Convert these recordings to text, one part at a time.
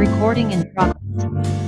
Recording in progress.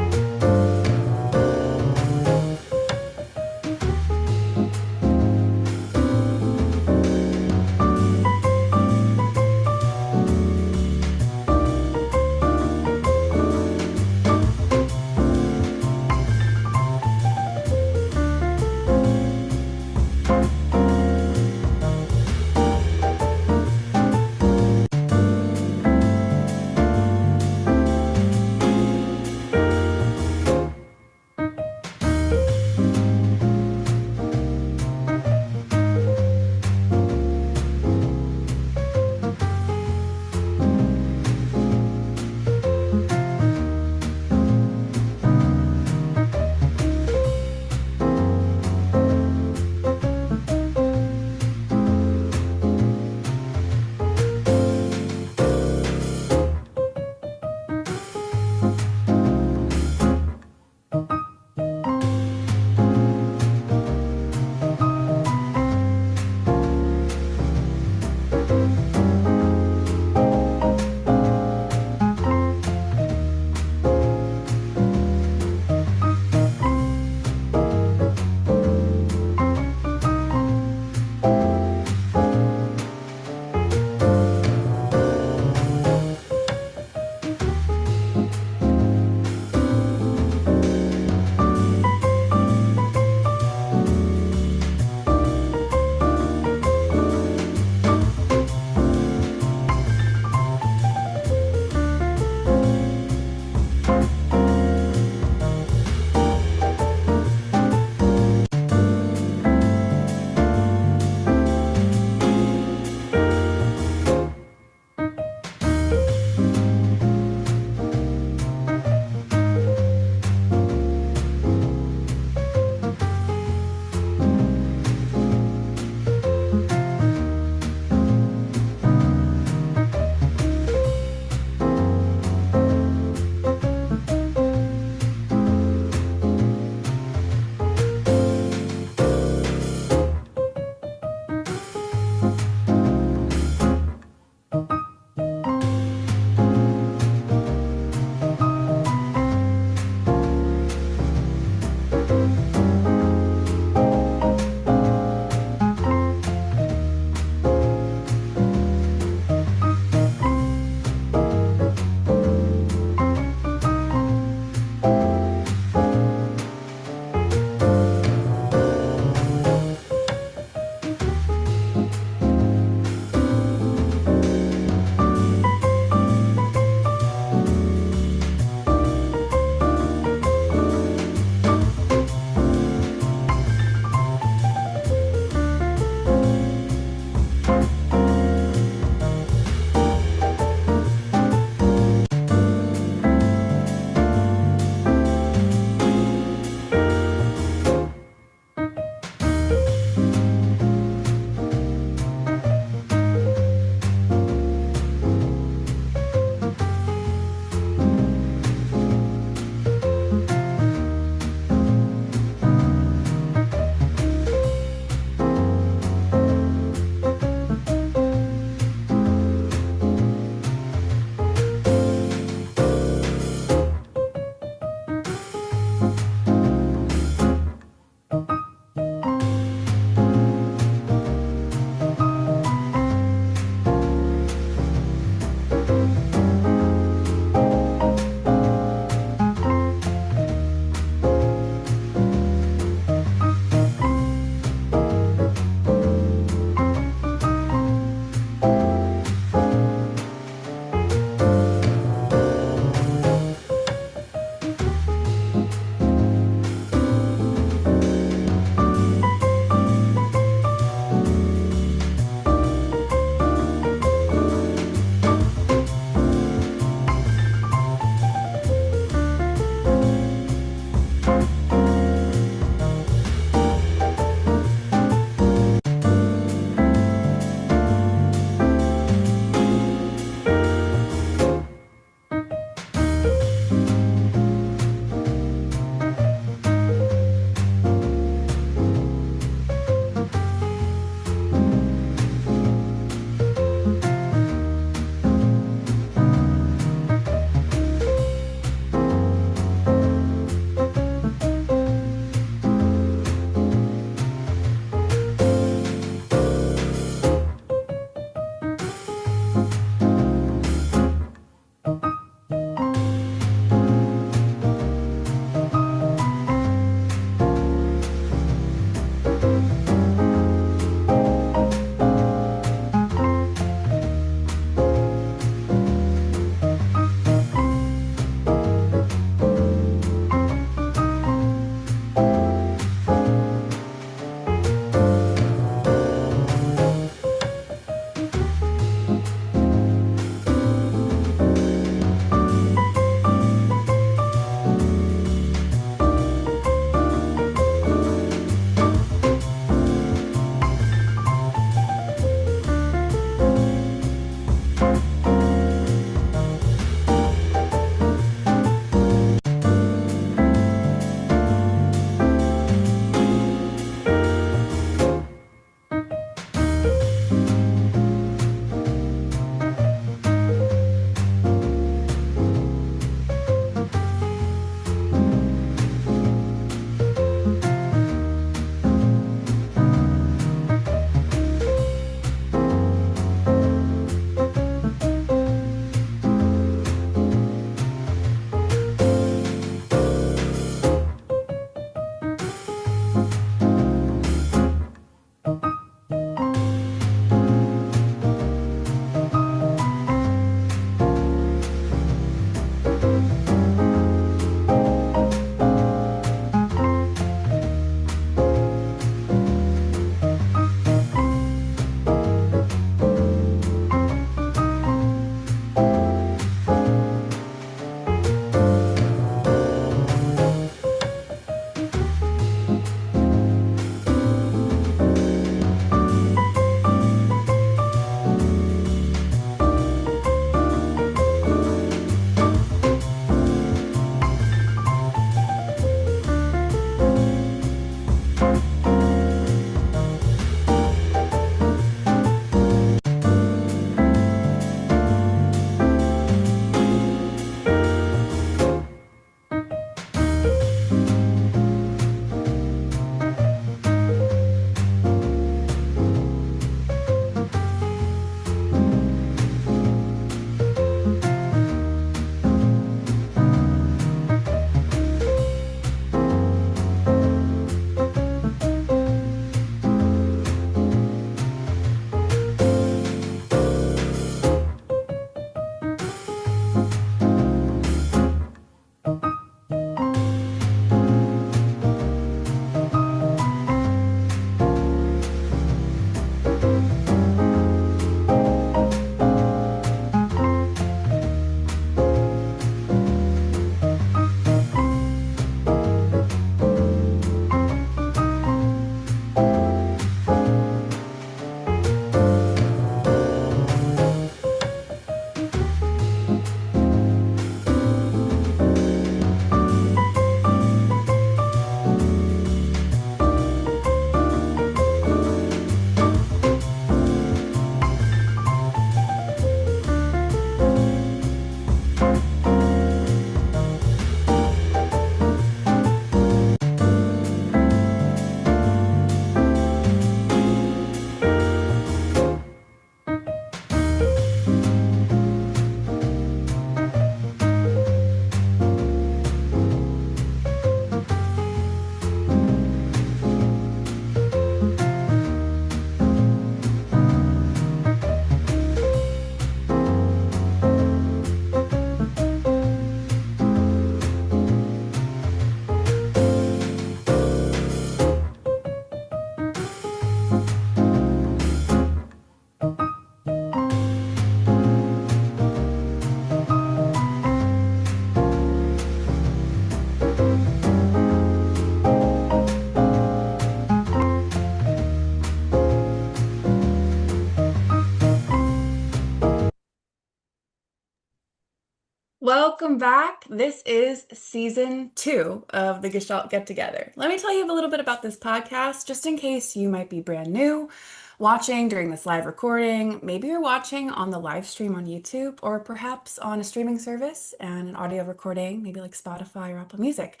welcome back. This is season 2 of the Gestalt Get-Together. Let me tell you a little bit about this podcast, just in case you might be brand new watching during this live recording. Maybe you're watching on the live stream on YouTube, or perhaps on a streaming service and an audio recording, maybe like Spotify or Apple Music.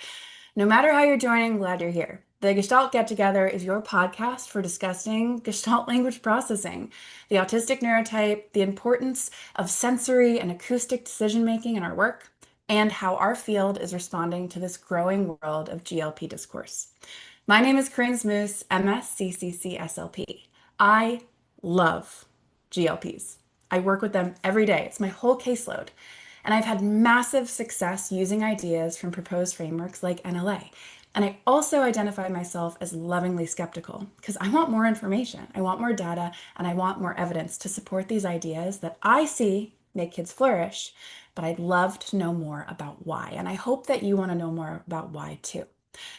No matter how you're joining, glad you're here. The Gestalt Get-Together is your podcast for discussing Gestalt Language Processing, the autistic neurotype, the importance of sensory and acoustic decision-making in our work, and how our field is responding to this growing world of GLP discourse. My name is Corinne Zmoos MS CCC-SLP. I love GLPs. I work with them every day. It's my whole caseload. And I've had massive success using ideas from proposed frameworks like NLA. And I also identify myself as lovingly skeptical because I want more information, I want more data, and I want more evidence to support these ideas that I see make kids flourish, but I'd love to know more about why. And I hope that you want to know more about why too.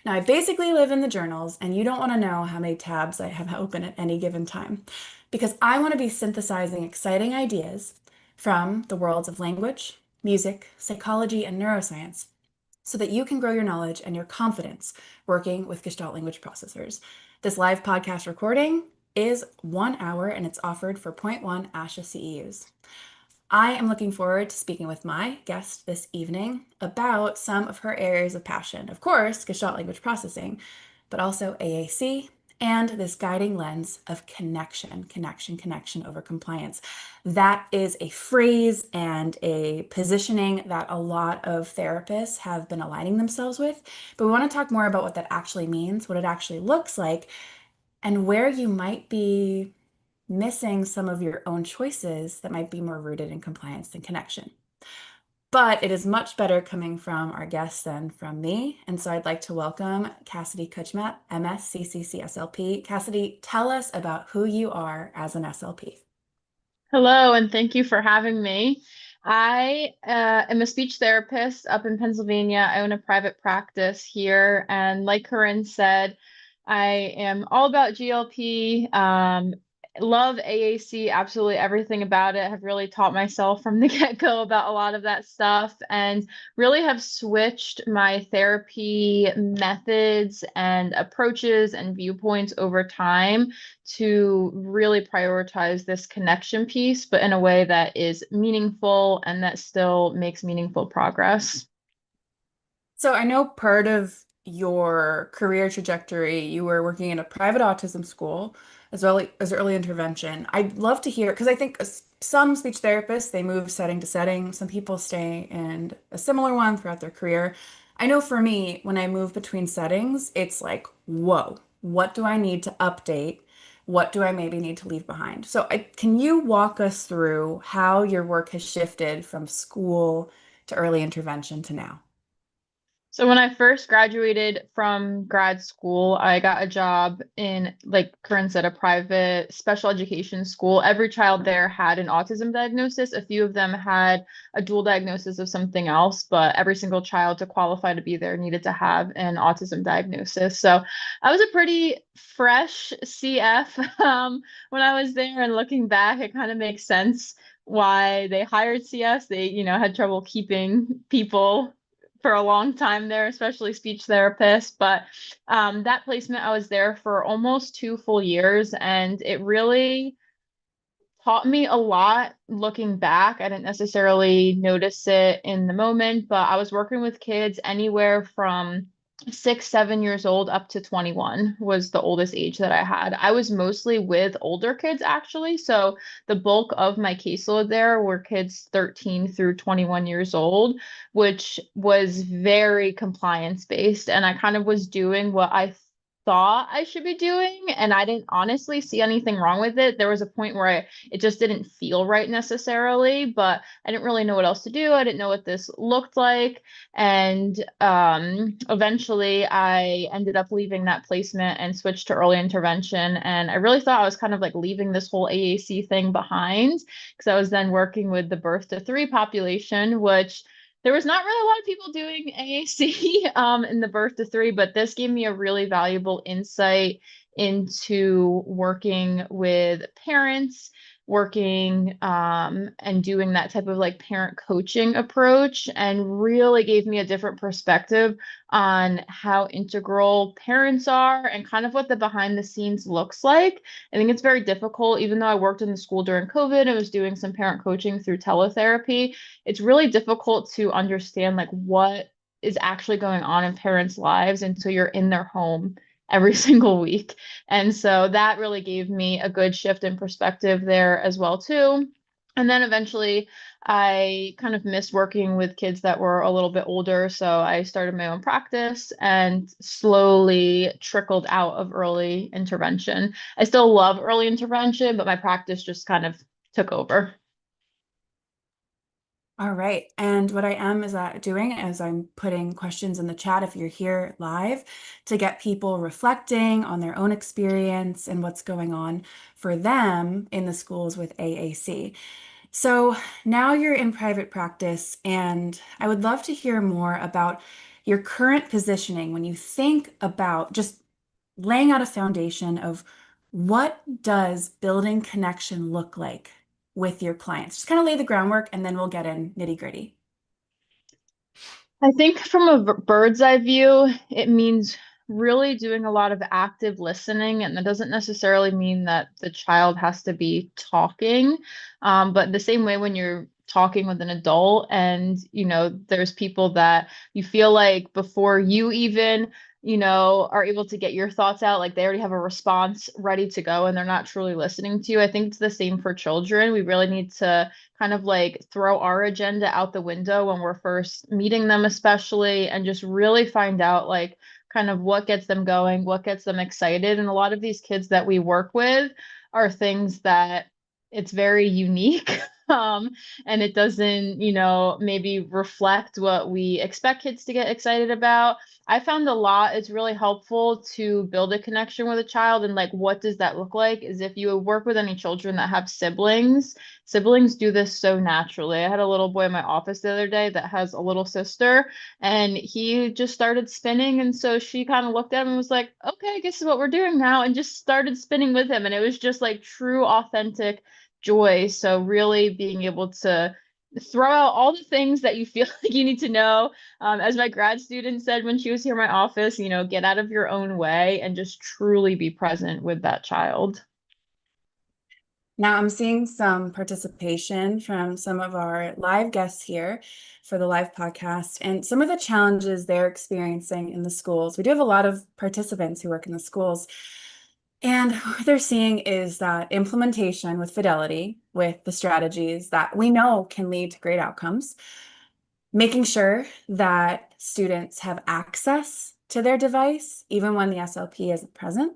Now, I basically live in the journals, and you don't want to know how many tabs I have open at any given time because I want to be synthesizing exciting ideas from the worlds of language, music, psychology, and neuroscience so that you can grow your knowledge and your confidence working with Gestalt language processors. This live podcast recording is 1 hour and it's offered for 0.1 ASHA CEUs. I am looking forward to speaking with my guest this evening about some of her areas of passion. Of course, Gestalt language processing, but also AAC, and this guiding lens of connection over compliance. That is a phrase and a positioning that a lot of therapists have been aligning themselves with, but we want to talk more about what that actually means, what it actually looks like, and where you might be missing some of your own choices that might be more rooted in compliance than connection. But it is much better coming from our guests than from me. And so I'd like to welcome Cassidy Quick MS CCC-SLP. Cassidy, tell us about who you are as an SLP. Hello, and thank you for having me. I am a speech therapist up in Pennsylvania. I own a private practice here. And like Corinne said, I am all about GLP, love AAC, absolutely everything about it. Have really taught myself from the get-go about a lot of that stuff and really have switched my therapy methods and approaches and viewpoints over time to really prioritize this connection piece, but in a way that is meaningful and that still makes meaningful progress. So I know part of your career trajectory, you were working in a private autism school as well as early intervention. I'd love to hear, because I think some speech therapists, they move setting to setting. Some people stay in a similar one throughout their career. I know for me, when I move between settings, it's like, whoa, what do I need to update? What do I maybe need to leave behind? So can you walk us through how your work has shifted from school to early intervention to now? So when I first graduated from grad school, I got a job in, like Corinne said, a private special education school. Every child there had an autism diagnosis. A few of them had a dual diagnosis of something else, but every single child to qualify to be there needed to have an autism diagnosis. So I was a pretty fresh CF when I was there, and looking back, it kind of makes sense why they hired CS. They, had trouble keeping people for a long time there, especially speech therapists. But that placement, I was there for almost 2 full years, and it really taught me a lot looking back. I didn't necessarily notice it in the moment, but I was working with kids anywhere from 6, 7 years old up to 21 was the oldest age that I had. I was mostly with older kids, actually. So the bulk of my caseload there were kids 13 through 21 years old, which was very compliance based. And I kind of was doing what I thought I should be doing, and I didn't honestly see anything wrong with it. There was a point where it just didn't feel right necessarily, but I didn't really know what else to do. I didn't know what this looked like. And eventually I ended up leaving that placement and switched to early intervention. And I really thought I was kind of like leaving this whole AAC thing behind, because I was then working with the birth to 3 population, which there was not really a lot of people doing AAC in the birth to 3, but this gave me a really valuable insight into working with parents working and doing that type of like parent coaching approach, and really gave me a different perspective on how integral parents are and kind of what the behind the scenes looks like. I think it's very difficult, even though I worked in the school during COVID and was doing some parent coaching through teletherapy, it's really difficult to understand like what is actually going on in parents' lives until you're in their home every single week. And so that really gave me a good shift in perspective there as well too. And then eventually I kind of missed working with kids that were a little bit older. So I started my own practice and slowly trickled out of early intervention. I still love early intervention, but my practice just kind of took over. All right. And what I am is that doing is I'm putting questions in the chat if you're here live to get people reflecting on their own experience and what's going on for them in the schools with AAC. So now you're in private practice, and I would love to hear more about your current positioning when you think about just laying out a foundation of what does building connection look like with your clients. Just kind of lay the groundwork and then we'll get in nitty gritty. I think from a bird's eye view, it means really doing a lot of active listening. And that doesn't necessarily mean that the child has to be talking. But the same way when you're talking with an adult and, there's people that you feel like before you even, are able to get your thoughts out, like they already have a response ready to go and they're not truly listening to you. I think it's the same for children. We really need to kind of like throw our agenda out the window when we're first meeting them, especially, and just really find out like kind of what gets them going, what gets them excited. And a lot of these kids that we work with are things that it's very unique. And it doesn't, maybe reflect what we expect kids to get excited about. I found a lot, it's really helpful to build a connection with a child. And like, what does that look like? Is if you work with any children that have siblings do this so naturally. I had a little boy in my office the other day that has a little sister, and he just started spinning. And so she kind of looked at him and was like, okay, I guess is what we're doing now, and just started spinning with him. And it was just like true, authentic joy. So really being able to throw out all the things that you feel like you need to know. As my grad student said when she was here in my office, get out of your own way and just truly be present with that child. Now I'm seeing some participation from some of our live guests here for the live podcast and some of the challenges they're experiencing in the schools. We do have a lot of participants who work in the schools. And what they're seeing is that implementation with fidelity, with the strategies that we know can lead to great outcomes, making sure that students have access to their device, even when the SLP isn't present.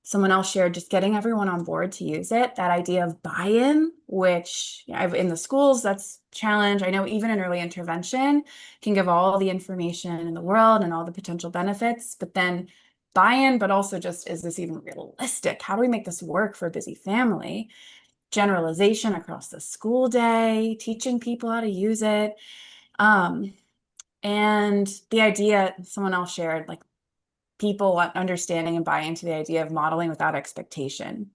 Someone else shared just getting everyone on board to use it, that idea of buy-in, which in the schools, that's a challenge. I know even in early intervention can give all the information in the world and all the potential benefits, but then buy-in, but also just, is this even realistic? How do we make this work for a busy family? Generalization across the school day, teaching people how to use it. And the idea someone else shared, like people understanding and buying into the idea of modeling without expectation,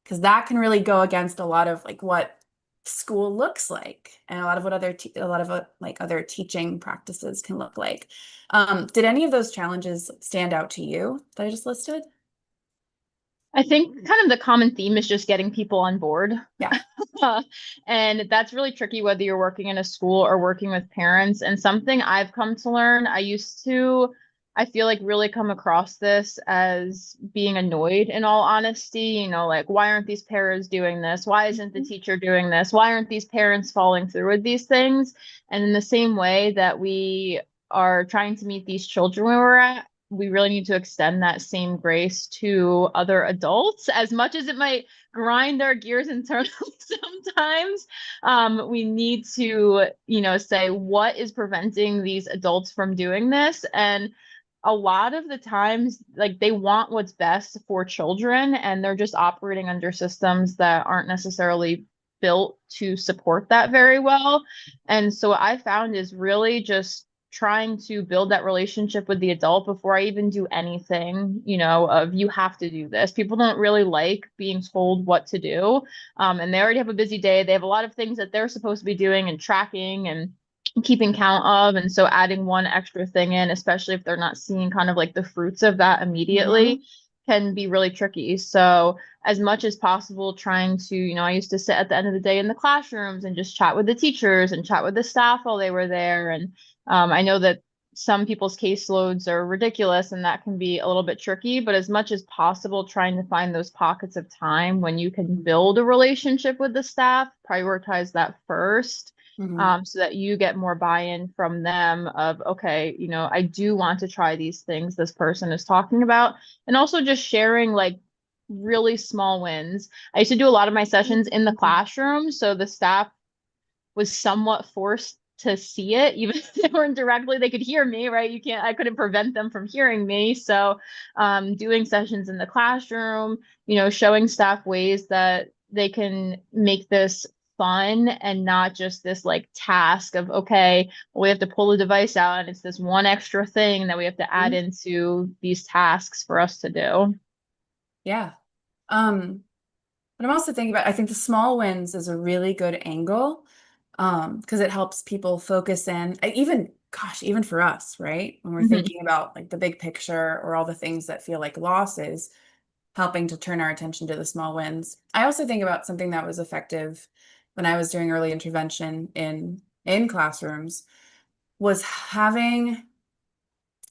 because that can really go against a lot of like what school looks like and a lot of what other teaching practices can look like. Did any of those challenges stand out to you that I just listed? I think kind of the common theme is just getting people on board. Yeah. And that's really tricky whether you're working in a school or working with parents. And something I've come to learn, I feel like really come across this as being annoyed in all honesty, like, why aren't these parents doing this? Why isn't the teacher doing this? Why aren't these parents following through with these things? And in the same way that we are trying to meet these children where we're at, we really need to extend that same grace to other adults, as much as it might grind our gears internally sometimes. We need to, say what is preventing these adults from doing this. And a lot of the times, like, they want what's best for children, and they're just operating under systems that aren't necessarily built to support that very well. And so what I found is really just trying to build that relationship with the adult before I even do anything, of you have to do this. People don't really like being told what to do. And they already have a busy day. They have a lot of things that they're supposed to be doing and tracking and keeping count of. And so adding one extra thing in, especially if they're not seeing kind of like the fruits of that Mhm. immediately, can be really tricky. So as much as possible, trying to, I used to sit at the end of the day in the classrooms and just chat with the teachers and chat with the staff while they were there. And I know that some people's caseloads are ridiculous and that can be a little bit tricky, but as much as possible, trying to find those pockets of time when you can build a relationship with the staff, prioritize that first. Mhm. So that you get more buy-in from them of, okay, I do want to try these things this person is talking about. And also just sharing like really small wins. I used to do a lot of my sessions in the classroom, so the staff was somewhat forced to see it, even if they weren't directly, they could hear me, right? I couldn't prevent them from hearing me. So doing sessions in the classroom, showing staff ways that they can make this fun and not just this like task of, okay, well, we have to pull the device out and it's this one extra thing that we have to add Mhm. into these tasks for us to do. Yeah. But I'm also thinking about, I think the small wins is a really good angle, because it helps people focus in, even, gosh, even for us, right? When we're Hmm. thinking about like the big picture or all the things that feel like losses, helping to turn our attention to the small wins. I also think about something that was effective when I was doing early intervention in classrooms was having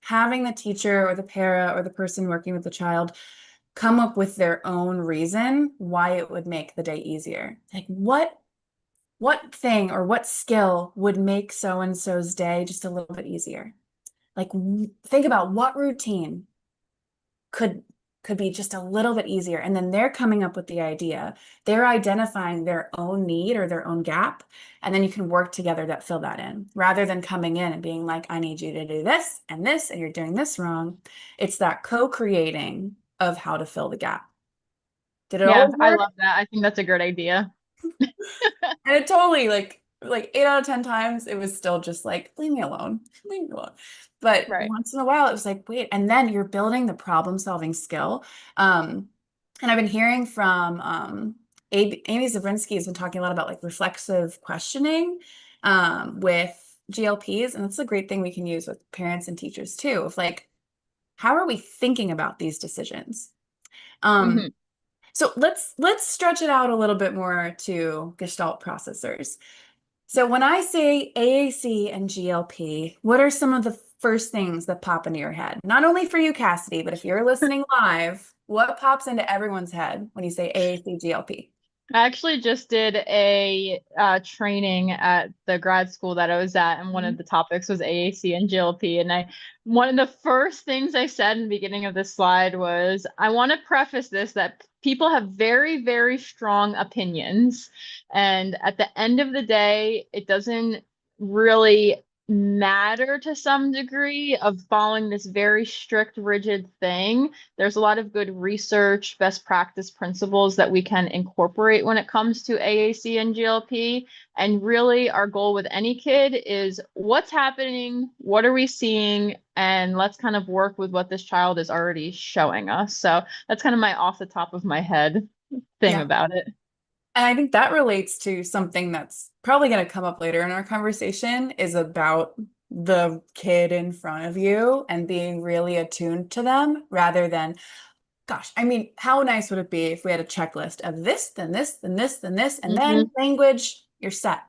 the teacher or the para or the person working with the child come up with their own reason why it would make the day easier. Like what thing or what skill would make so and so's day just a little bit easier? Like think about what routine could could be just a little bit easier, and then they're coming up with the idea. They're identifying their own need or their own gap, and then you can work together to fill that in rather than coming in and being like, I need you to do this and you're doing this wrong. It's that co-creating of how to fill the gap. Did it Yeah, always I work? love that. I think that's a great idea. And it totally like 8 out of 10 times it was still just like, leave me alone, leave me alone. But Right. once in a while it was like, wait, and then you're building the problem solving skill. And I've been hearing from Amy Zabrinsky has been talking a lot about like reflexive questioning with GLPs, and that's a great thing we can use with parents and teachers too, of like, how are we thinking about these decisions? Um, Hmm. so let's stretch it out a little bit more to Gestalt processors. So when I say AAC and GLP, what are some of the first things that pop into your head? Not only for you, Cassidy, but if you're listening live, what pops into everyone's head when you say AAC, GLP? I actually just did a training at the grad school that I was at, and one of Mhm. the topics was AAC and GLP. And one of the first things I said in the beginning of this slide was, I want to preface this that people have very, very strong opinions, and at the end of the day, it doesn't really matter to some degree of following this very strict, rigid thing. There's a lot of good research, best practice principles that we can incorporate when it comes to AAC and GLP. And really, our goal with any kid is what's happening, what are we seeing, and let's kind of work with what this child is already showing us. So that's kind of my off the top of my head thing Yeah. about it. And I think that relates to something that's probably going to come up later in our conversation is about the kid in front of you and being really attuned to them rather than, gosh, I mean, how nice would it be if we had a checklist of this, then this, then this, then this, and then Hmm. language, you're set.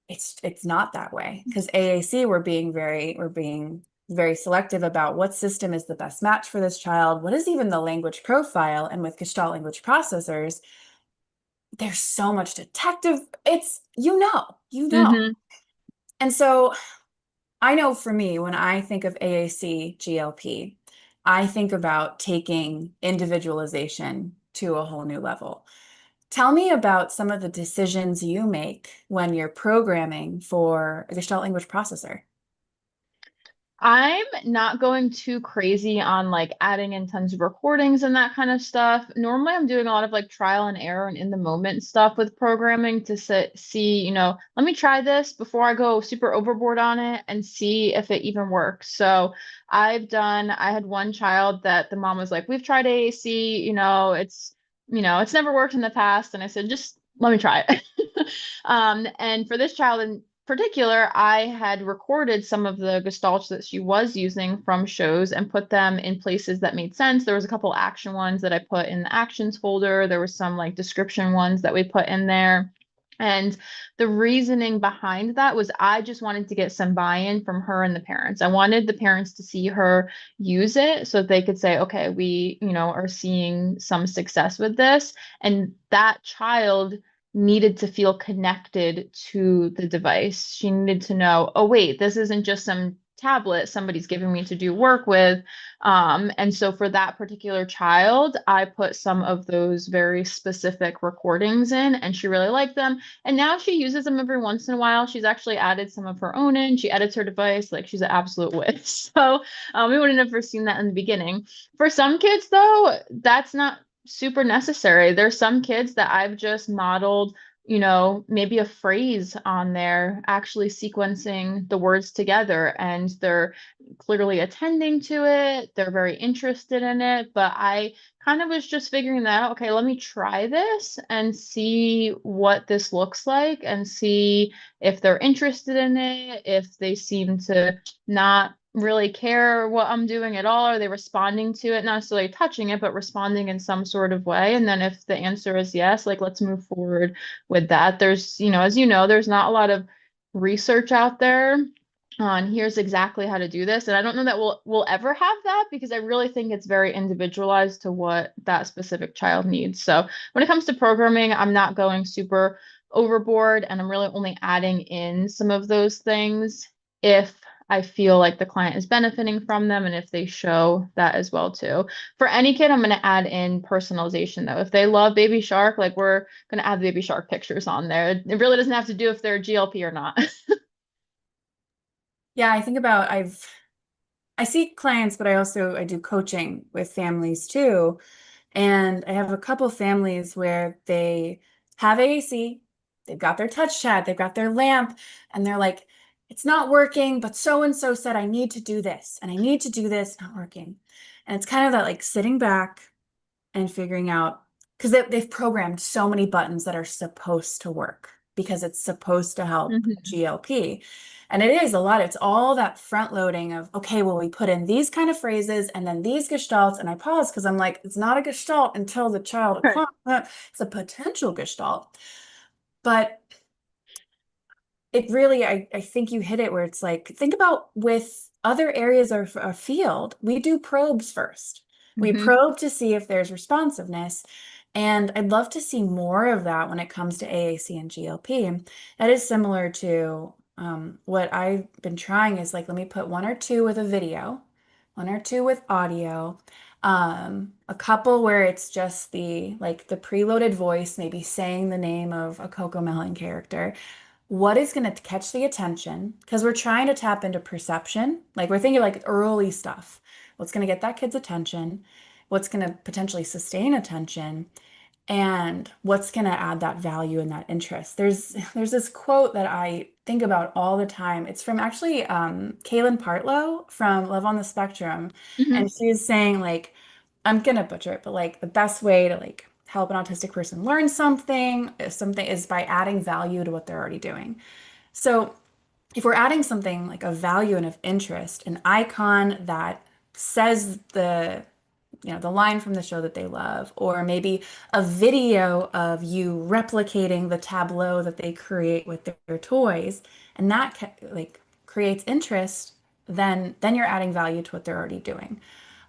It's not that way because AAC we're being very selective about what system is the best match for this child. What is even the language profile? And with Gestalt language processors, there's so much detective. It's you know. Hmm. And so I know for me, when I think of AAC GLP, I think about taking individualization to a whole new level. Tell me about some of the decisions you make when you're programming for a Gestalt language processor. I'm not going too crazy on like adding in tons of recordings and that kind of stuff. Normally, I'm doing a lot of like trial and error and in the moment stuff with programming to see, let me try this before I go super overboard on it and see if it even works. So I had one child that the mom was like, we've tried AAC, it's never worked in the past. And I said, just let me try it. And for this child in particular, I had recorded some of the gestalts that she was using from shows and put them in places that made sense. There was a couple action ones that I put in the actions folder. There was some like description ones that we put in there. And the reasoning behind that was I just wanted to get some buy-in from her and the parents. I wanted the parents to see her use it so they could say, okay, we, are seeing some success with this. And that child needed to feel connected to the device. She needed to know, oh, wait, this isn't just some tablet somebody's giving me to do work with. And so for that particular child, I put some of those very specific recordings in, and she really liked them. And now she uses them every once in a while. She's actually added some of her own in. She edits her device like she's an absolute witch. So we would have never seen that in the beginning. For some kids, though, that's not super necessary. There's some kids that I've just modeled, maybe a phrase on there, actually sequencing the words together, and they're clearly attending to it. They're very interested in it, but I kind of was just figuring that out. Okay, let me try this and see what this looks like and see if they're interested in it, if they seem to not really care what I'm doing at all. Are they responding to it? Not necessarily touching it, but responding in some sort of way. And then if the answer is yes, like let's move forward with that. There's, as there's not a lot of research out there on here's exactly how to do this. And I don't know that we'll ever have that because I really think it's very individualized to what that specific child needs. So when it comes to programming, I'm not going super overboard, and I'm really only adding in some of those things if I feel like the client is benefiting from them and if they show that as well too. For any kid, I'm going to add in personalization though. If they love Baby Shark, like we're going to add the Baby Shark pictures on there. It really doesn't have to do if they're GLP or not. Yeah, I see clients, but I do coaching with families too. And I have a couple families where they have AAC, they've got their touch chat, they've got their lamp, and they're like, it's not working, but so and so said I need to do this, and I need to do this, not working. And it's kind of that like sitting back and figuring out, because they've programmed so many buttons that are supposed to work because it's supposed to help Mhm. GLP. And it is a lot. It's all that front loading of, okay, well, we put in these kind of phrases and then these gestalts. And I pause because I'm like, it's not a gestalt until the child, Right. it's a potential gestalt. But it really, I think you hit it where it's like, think about with other areas of a field, we do probes first. We Mhm. probe to see if there's responsiveness. And I'd love to see more of that when it comes to AAC and GLP. That is similar to what I've been trying is like, let me put one or two with a video, one or two with audio, a couple where it's just the preloaded voice, maybe saying the name of a Coco Melon character. What is going to catch the attention? Because we're trying to tap into perception. Like we're thinking like early stuff. What's going to get that kid's attention? What's going to potentially sustain attention? And what's going to add that value and that interest? There's this quote that I think about all the time. It's from actually Kaylin Partlow from Love on the Spectrum. Mhm. And she's saying like, I'm gonna butcher it, but like the best way to like help an autistic person learn something is by adding value to what they're already doing. So if we're adding something like of value and of interest, an icon that says the line from the show that they love, or maybe a video of you replicating the tableau that they create with their toys, and that like creates interest, then you're adding value to what they're already doing.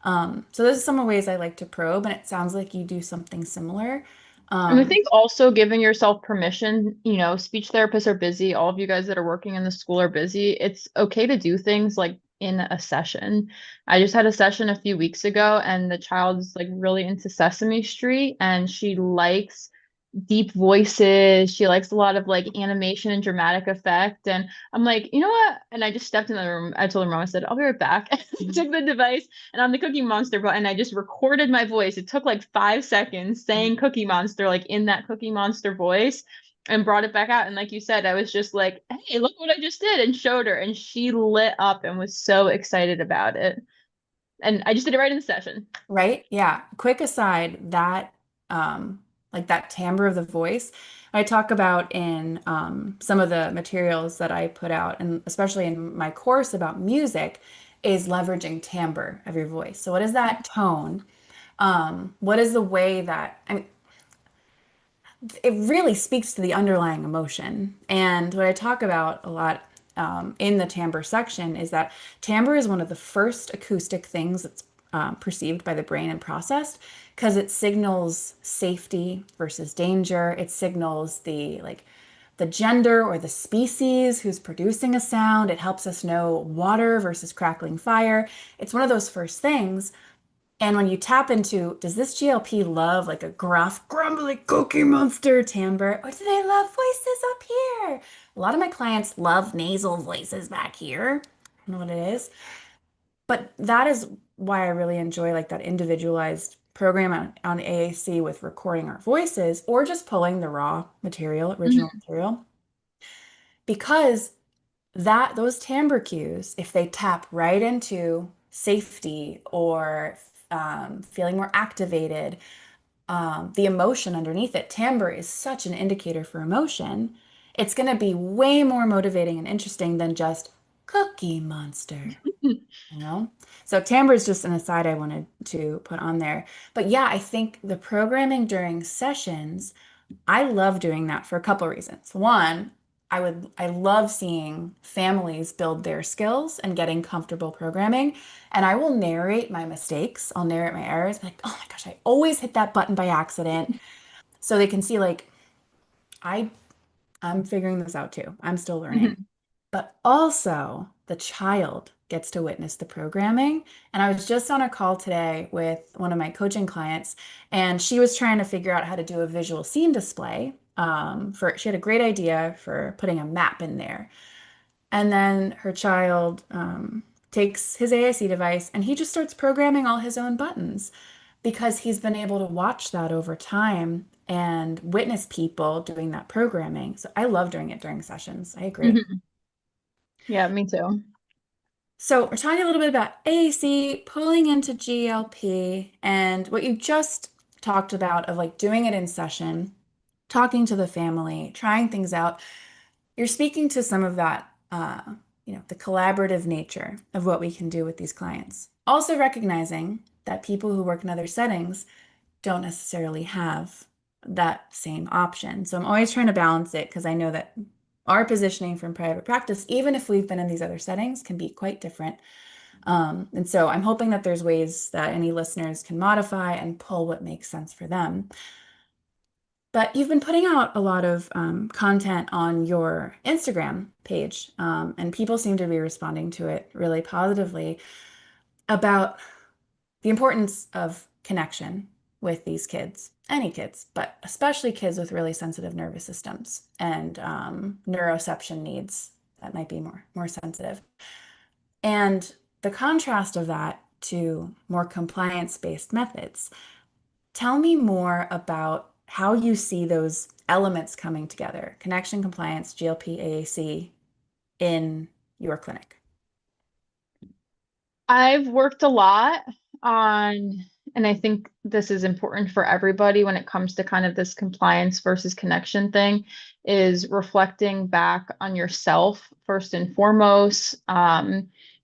So those are some of the ways I like to probe, and it sounds like you do something similar. And I Um, think also giving yourself permission, speech therapists are busy. All of you guys that are working in the school are busy. It's okay to do things like in a session. I just had a session a few weeks ago, and the child is like really into Sesame Street, and she likes deep voices. She likes a lot of like animation and dramatic effect. And I'm like, you know what? And I just stepped in the room. I told her mom, I said, I'll be right back. I took the device and on the Cookie Monster button, I just recorded my voice. It took like 5 seconds saying Cookie Monster, like in that Cookie Monster voice, and brought it back out. And like you said, I was just like, hey, look what I just did, and showed her. And she lit up and was so excited about it. And I just did it right in the session. Right? Yeah. Quick aside, that like that timbre of the voice, I talk about in some of the materials that I put out, and especially in my course about music, is leveraging timbre of your voice. So what is that tone? What is the way that, I mean, it really speaks to the underlying emotion. And what I talk about a lot in the timbre section is that timbre is one of the first acoustic things that's perceived by the brain and processed because it signals safety versus danger. It signals the gender or the species who's producing a sound. It helps us know water versus crackling fire. It's one of those first things. And when you tap into, does this GLP love like a gruff, grumbly Cookie Monster timbre, or do they love voices up here? A lot of my clients love nasal voices back here. I don't know what it is. But that is why I really enjoy like that individualized program on AAC with recording our voices or just pulling the raw material, original Mhm. material, because that those timbre cues, if they tap right into safety or feeling more activated, the emotion underneath it, timbre is such an indicator for emotion. It's going to be way more motivating and interesting than just Cookie Monster, you know? So timbre is just an aside I wanted to put on there. But yeah, I think the programming during sessions, I love doing that for a couple reasons. One, I love seeing families build their skills and getting comfortable programming. And I will narrate my mistakes. I'll narrate my errors. Like, oh my gosh, I always hit that button by accident. So they can see like I I'm figuring this out too. I'm still learning. Mhm. But also the child gets to witness the programming. And I was just on a call today with one of my coaching clients, and she was trying to figure out how to do a visual scene display. She had a great idea for putting a map in there. And then her child takes his AIC device and he just starts programming all his own buttons because he's been able to watch that over time and witness people doing that programming. So I love doing it during sessions. I agree. Mhm. Yeah, me too. So we're talking a little bit about AAC, pulling into GLP, and what you just talked about of like doing it in session, talking to the family, trying things out. You're speaking to some of that, the collaborative nature of what we can do with these clients. Also recognizing that people who work in other settings don't necessarily have that same option. So I'm always trying to balance it because I know that our positioning from private practice, even if we've been in these other settings, can be quite different. And so I'm hoping that there's ways that any listeners can modify and pull what makes sense for them. But you've been putting out a lot of content on your Instagram page, and people seem to be responding to it really positively about the importance of connection with these kids, any kids, but especially kids with really sensitive nervous systems and neuroception needs that might be more sensitive. And the contrast of that to more compliance-based methods. Tell me more about how you see those elements coming together, connection, compliance, GLP, AAC in your clinic. I've worked a lot on, and I think this is important for everybody when it comes to kind of this compliance versus connection thing, is reflecting back on yourself first and foremost.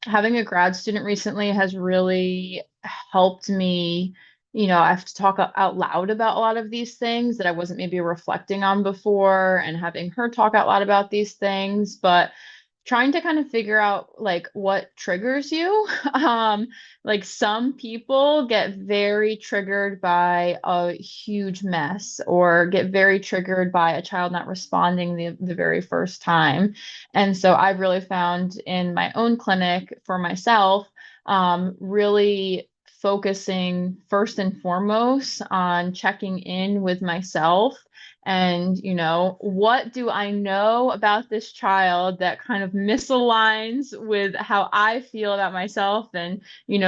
Having a grad student recently has really helped me. I have to talk out loud about a lot of these things that I wasn't maybe reflecting on before, and having her talk out loud about these things. But trying to kind of figure out like what triggers you. Like some people get very triggered by a huge mess or get very triggered by a child not responding the very first time. And so I've really found in my own clinic for myself, really focusing first and foremost on checking in with myself and, what do I know about this child that kind of misaligns with how I feel about myself and,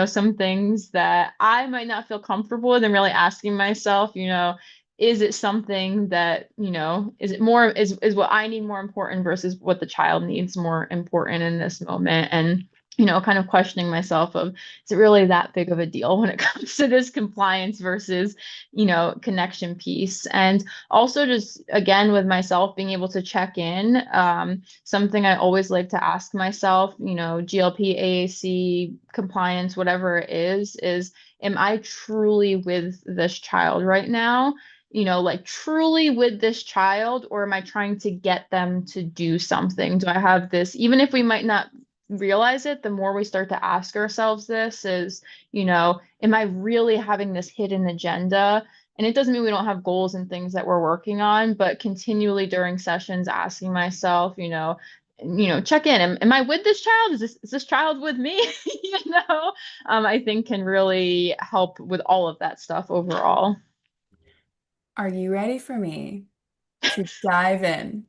some things that I might not feel comfortable with and really asking myself, is it something that, is it more, is what I need more important versus what the child needs more important in this moment? And, kind of questioning myself of, is it really that big of a deal when it comes to this compliance versus, connection piece? And also just, again, with myself, being able to check in. Something I always like to ask myself, GLP, AAC, compliance, whatever it is, am I truly with this child right now? Like truly with this child, or am I trying to get them to do something? Do I have this, even if we might not realize it, the more we start to ask ourselves this is, am I really having this hidden agenda? And it doesn't mean we don't have goals and things that we're working on, but continually during sessions asking myself, check in. Am I with this child? Is this child with me? I think can really help with all of that stuff overall. Are you ready for me to dive in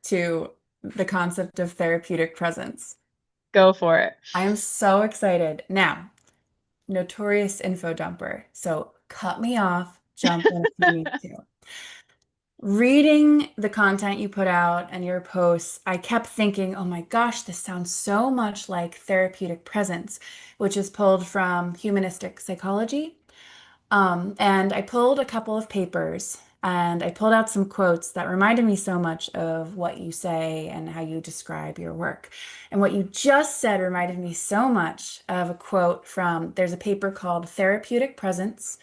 to the concept of therapeutic presence? Go for it. I am so excited. Now, notorious info dumper. So cut me off, jump in if you need to. Reading the content you put out and your posts, I kept thinking, oh my gosh, this sounds so much like therapeutic presence, which is pulled from humanistic psychology. And I pulled a couple of papers and I pulled out some quotes that reminded me so much of what you say and how you describe your work. And what you just said reminded me so much of a quote from, there's a paper called Therapeutic Presence,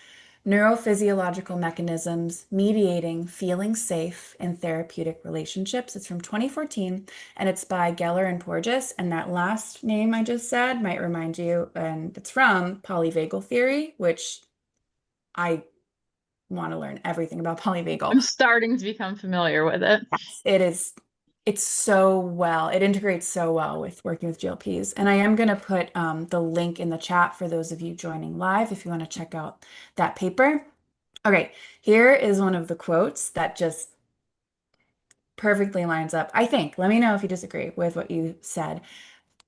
Neurophysiological Mechanisms Mediating Feeling Safe in Therapeutic Relationships. It's from 2014 and it's by Geller and Porges. And that last name I just said might remind you, and it's from polyvagal theory, which I want to learn everything about polyvagal. I'm starting to become familiar with it. Yes, it is. It's so well, it integrates so well with working with GLPs. And I am going to put the link in the chat for those of you joining live if you want to check out that paper. Okay, here is one of the quotes that just perfectly lines up, I think. Let me know if you disagree with what you said.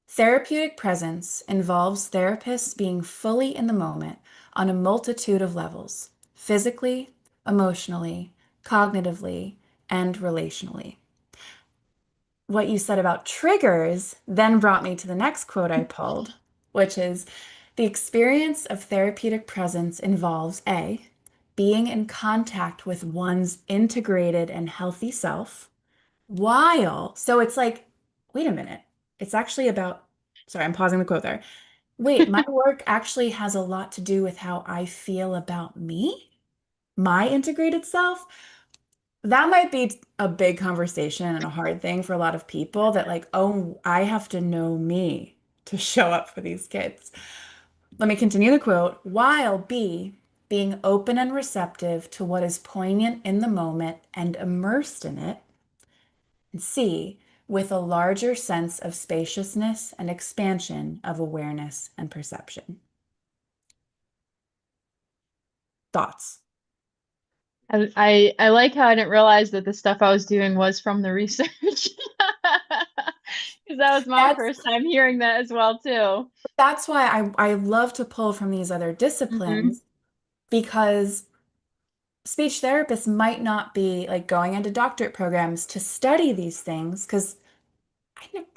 Therapeutic presence involves therapists being fully in the moment on a multitude of levels, physically, emotionally, cognitively, and relationally. What you said about triggers then brought me to the next quote I pulled, which is the experience of therapeutic presence involves A, being in contact with one's integrated and healthy self, while, so it's like, wait a minute, it's actually about, sorry, I'm pausing the quote there. Wait, my work actually has a lot to do with how I feel about me, my integrated self. That might be a big conversation and a hard thing for a lot of people that, like, oh, I have to know me to show up for these kids. Let me continue the quote. While B, being open and receptive to what is poignant in the moment and immersed in it. And C, with a larger sense of spaciousness and expansion of awareness and perception. Thoughts? I like how I didn't realize that the stuff I was doing was from the research. Because that was my That's first time hearing that as well too. that's why I love to pull from these other Hmm. disciplines because speech therapists might not be like going into doctorate programs to study these things because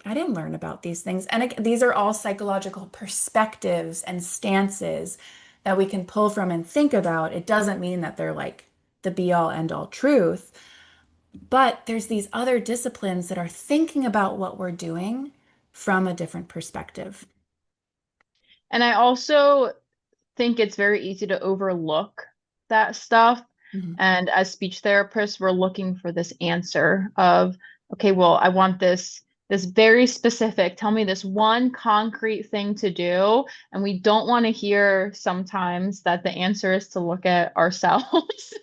I didn't learn about these things. And these are all psychological perspectives and stances that we can pull from and think about. It doesn't mean that they're like the be all end all truth, but there's these other disciplines that are thinking about what we're doing from a different perspective. And I also think it's very easy to overlook that stuff. Mhm. And as speech therapists, we're looking for this answer of, okay, well, I want this very specific, tell me this one concrete thing to do. And we don't want to hear sometimes that the answer is to look at ourselves,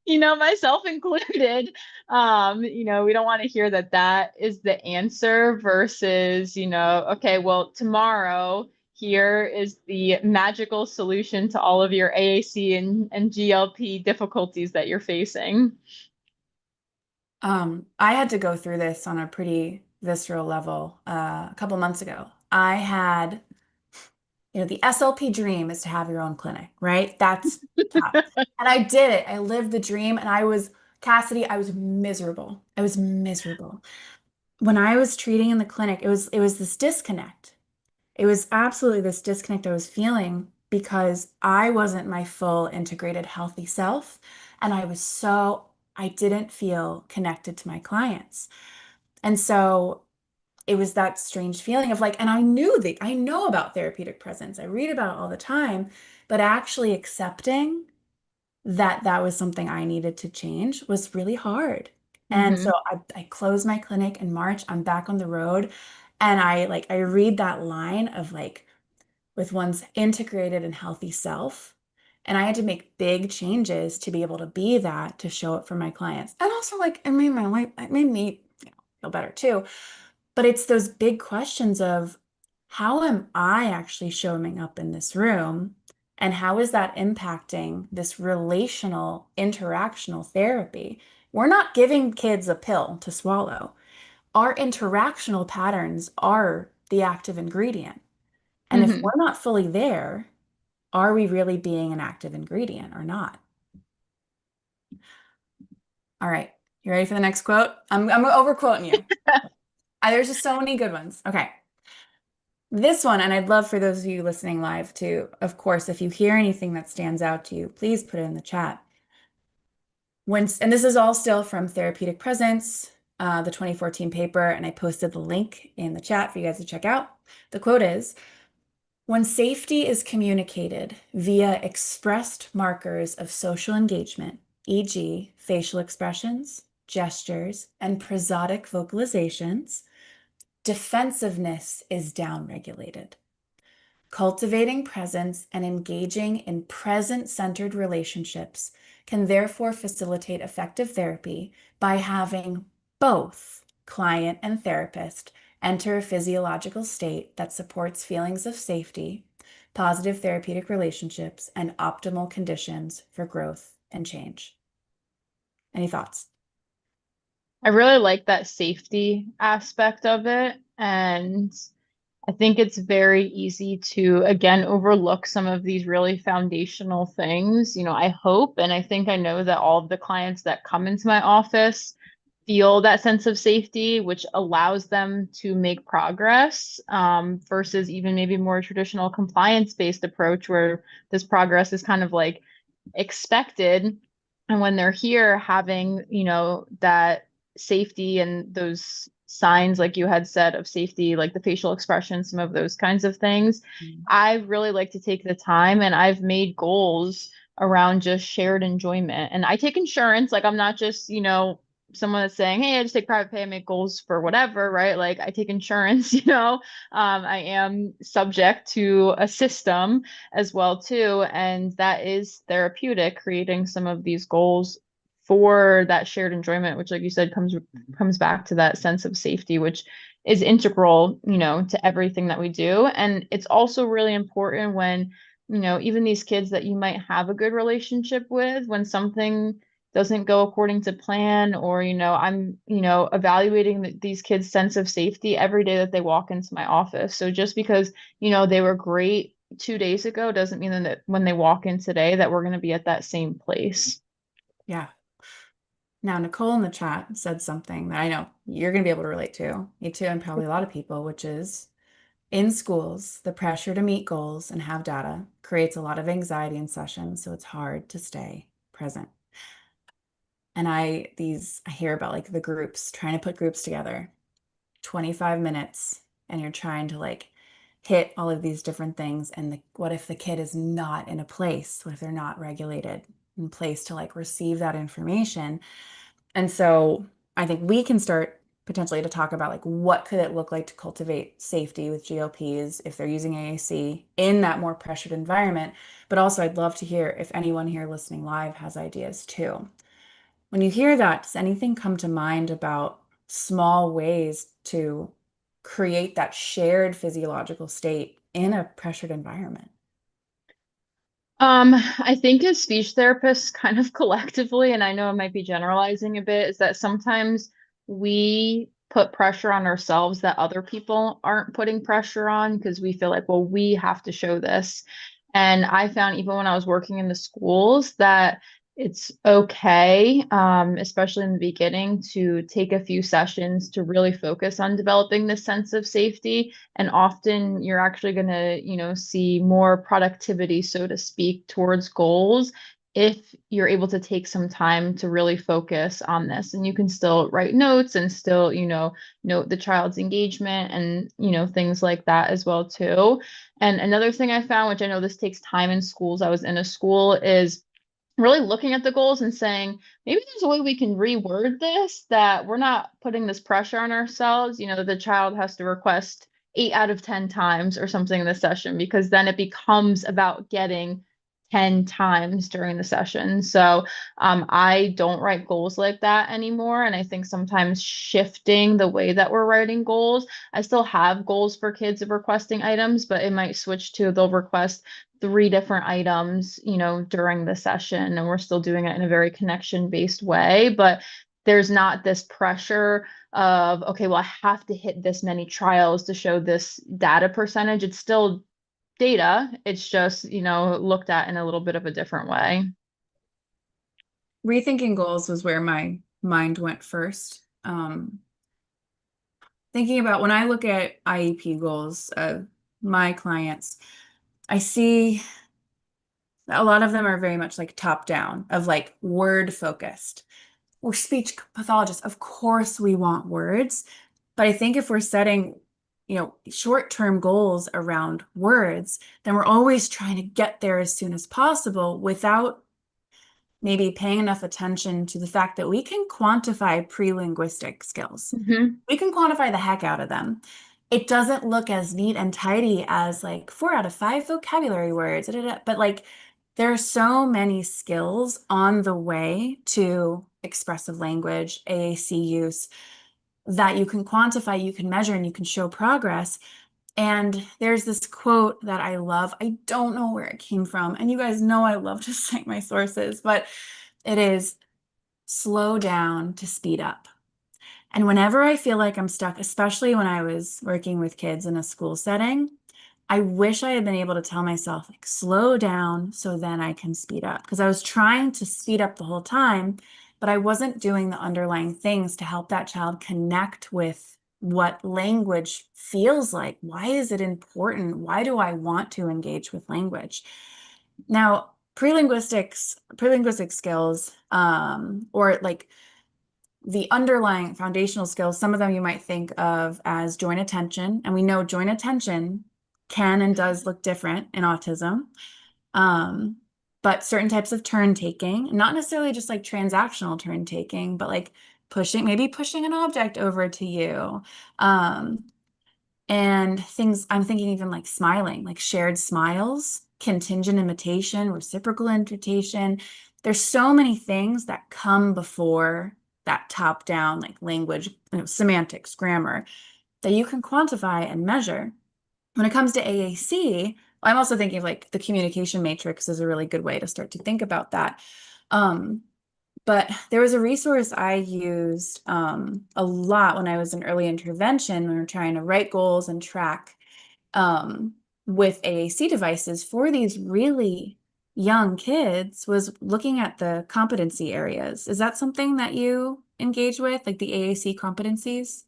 myself included. We don't want to hear that that is the answer versus, okay, well, tomorrow here is the magical solution to all of your AAC and GLP difficulties that you're facing. I had to go through this on a pretty visceral level a couple months ago. I had, the SLP dream is to have your own clinic, right? That's tough. And I did it. I lived the dream and Cassidy, I was miserable. I was miserable. When I was treating in the clinic, it was this disconnect. It was absolutely this disconnect I was feeling because I wasn't my full integrated healthy self. And I didn't feel connected to my clients. And so it was that strange feeling of like, and I know about therapeutic presence. I read about it all the time, but actually accepting that that was something I needed to change was really hard. And so Hmm. I closed my clinic in March. I'm back on the road. And I read that line of like, with one's integrated and healthy self. And I had to make big changes to be able to be that, to show it for my clients. And also like it made my life, it made me, feel better too. But it's those big questions of how am I actually showing up in this room? And how is that impacting this relational, interactional therapy? We're not giving kids a pill to swallow. Our interactional patterns are the active ingredient. And if Hmm. we're not fully there, are we really being an active ingredient or not? All right. You ready for the next quote? I'm over quoting you. There's just so many good ones. Okay. This one, and I'd love for those of you listening live to, of course, if you hear anything that stands out to you, please put it in the chat. And this is all still from Therapeutic Presence, the 2014 paper, and I posted the link in the chat for you guys to check out. The quote is, when safety is communicated via expressed markers of social engagement, e.g., facial expressions, gestures, and prosodic vocalizations, defensiveness is downregulated. Cultivating presence and engaging in present-centered relationships can therefore facilitate effective therapy by having both client and therapist enter a physiological state that supports feelings of safety, positive therapeutic relationships, and optimal conditions for growth and change. Any thoughts? I really like that safety aspect of it. And I think it's very easy to, again, overlook some of these really foundational things. I hope and I think I know that all of the clients that come into my office feel that sense of safety, which allows them to make progress versus even maybe more traditional compliance-based approach where this progress is kind of like expected. And when they're here having, that safety and those signs, like you had said, of safety, like the facial expression, some of those kinds of things, I really like to take the time and I've made goals around just shared enjoyment. And I take insurance, like I'm not just, someone that's saying, hey, I just take private pay, I make goals for whatever, right? Like I take insurance, I am subject to a system as well too, and that is therapeutic, creating some of these goals for that shared enjoyment, which like you said comes back to that sense of safety, which is integral, to everything that we do. And it's also really important when, even these kids that you might have a good relationship with, when something doesn't go according to plan, or I'm evaluating these kids' sense of safety every day that they walk into my office. So just because they were great 2 days ago doesn't mean that when they walk in today that we're going to be at that same place. Yeah. Now, Nicole in the chat said something that I know you're going to be able to relate to, me too, and probably a lot of people, which is in schools, the pressure to meet goals and have data creates a lot of anxiety in sessions, so it's hard to stay present. And I hear about like the groups, trying to put groups together, 25 minutes, and you're trying to like hit all of these different things. And what if the kid is not in a place? What if they're not regulated in place to like receive that information? And so I think we can start potentially to talk about like what could it look like to cultivate safety with GLPs if they're using AAC in that more pressured environment. But also I'd love to hear if anyone here listening live has ideas too. When you hear that, does anything come to mind about small ways to create that shared physiological state in a pressured environment? I think as speech therapists, kind of collectively, and I know I might be generalizing a bit, is that sometimes we put pressure on ourselves that other people aren't putting pressure on because we feel like, well, we have to show this. And I found even when I was working in the schools that it's okay, especially in the beginning, to take a few sessions to really focus on developing this sense of safety. And often you're actually going to, see more productivity, so to speak, towards goals if you're able to take some time to really focus on this. And you can still write notes and still, note the child's engagement and, things like that as well too. And another thing I found, which I know this takes time in schools, I was in a school, is really looking at the goals and saying, maybe there's a way we can reword this that we're not putting this pressure on ourselves. The child has to request 8 out of 10 times or something in the session, because then it becomes about getting 10 times during the session. So I don't write goals like that anymore. And I think sometimes shifting the way that we're writing goals, I still have goals for kids of requesting items, but it might switch to they'll request 3 different items, during the session, and we're still doing it in a very connection-based way. But there's not this pressure of, okay, well, I have to hit this many trials to show this data percentage. It's still data. It's just, looked at in a little bit of a different way. Rethinking goals was where my mind went first. Thinking about when I look at IEP goals of my clients, I see a lot of them are very much like top down, of like word focused. We're speech pathologists. Of course, we want words. But I think if we're setting, short-term goals around words, then we're always trying to get there as soon as possible without maybe paying enough attention to the fact that we can quantify pre-linguistic skills. Hmm. We can quantify the heck out of them. It doesn't look as neat and tidy as like 4 out of 5 vocabulary words, but like there are so many skills on the way to expressive language, AAC use, that you can quantify, you can measure, and you can show progress. And there's this quote that I love. I don't know where it came from. And you guys know I love to cite my sources, but it is slow down to speed up. And whenever I feel like I'm stuck, especially when I was working with kids in a school setting, I wish I had been able to tell myself, like, slow down so then I can speed up. Because I was trying to speed up the whole time, but I wasn't doing the underlying things to help that child connect with what language feels like. Why is it important? Why do I want to engage with language? Now, pre-linguistic skills, or like the underlying foundational skills, some of them you might think of as joint attention, and we know joint attention can and does look different in autism. Um, but certain types of turn taking, not necessarily just like transactional turn taking, but like maybe pushing an object over to you. Um, and things I'm thinking even like smiling, like shared smiles, contingent imitation, reciprocal imitation. There's so many things that come before that top down like language, semantics, grammar that you can quantify and measure. When it comes to AAC, I'm also thinking of like the communication matrix is a really good way to start to think about that. Um, but there was a resource I used a lot when I was in early intervention when we were trying to write goals and track um, with AAC devices for these really young kids, was looking at the competency areas. Is that something that you engage with, like the AAC competencies?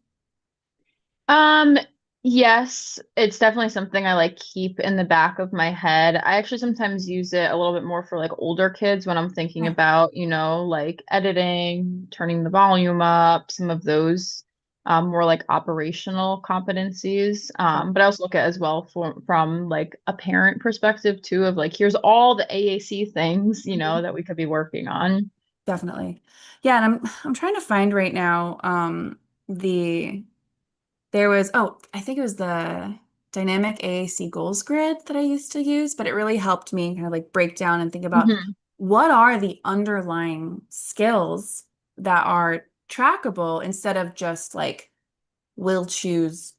Um, yes, it's definitely something I like keep in the back of my head. I actually sometimes use it a little bit more for like older kids when I'm thinking Yeah. about, like editing, turning the volume up, some of those more like operational competencies. But I also look at as well from like a parent perspective too, of like, here's all the AAC things, Mhm. that we could be working on. Definitely. Yeah, and I'm trying to find right now the there was, oh, I think it was the dynamic AAC goals grid that I used to use, but it really helped me kind of like break down and think about Mhm. what are the underlying skills that are trackable instead of just like we'll choose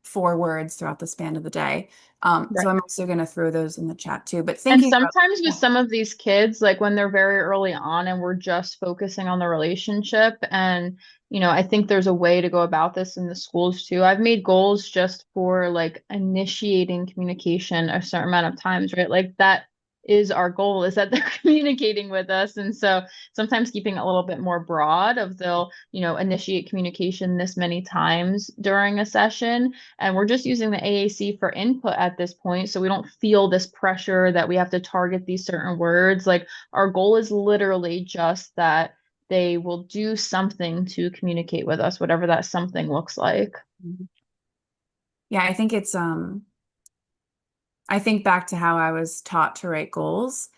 4 words throughout the span of the day. So Right. I'm also going to throw those in the chat too. But And thinking about, sometimes with yeah. some of these kids, like when they're very early on and we're just focusing on the relationship, and I think there's a way to go about this in the schools too. I've made goals just for like initiating communication a certain amount of times, right? Like that is our goal, is that they're communicating with us. And so sometimes keeping it a little bit more broad of they'll, initiate communication this many times during a session. And we're just using the AAC for input at this point. So we don't feel this pressure that we have to target these certain words. Like our goal is literally just that they will do something to communicate with us, whatever that something looks like. Yeah, I think I think back to how I was taught to write goals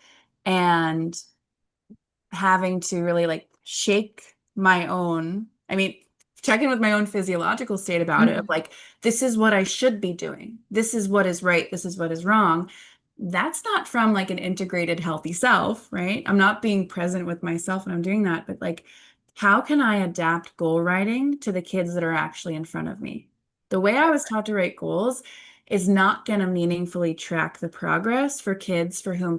and having to really like shake my own, I mean, check in with my own physiological state about it of Mhm. like, this is what I should be doing. This is what is right. This is what is wrong. That's not from like an integrated healthy self, right? I'm not being present with myself when I'm doing that, but like, how can I adapt goal writing to the kids that are actually in front of me? The way I was taught to write goals is not going to meaningfully track the progress for kids for whom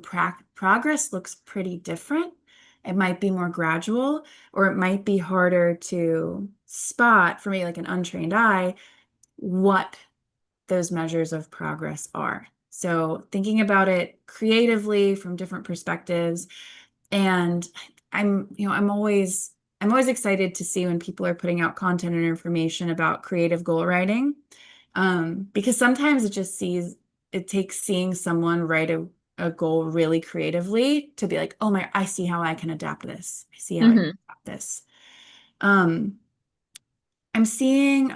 progress looks pretty different. It might be more gradual, or it might be harder to spot for me, like an untrained eye, what those measures of progress are. So thinking about it creatively from different perspectives. And I'm always excited to see when people are putting out content and information about creative goal writing. Because sometimes it takes seeing someone write a goal really creatively to be like, oh my, I see how I can adapt this. I see how I can Mhm. adapt this. Um, I'm seeing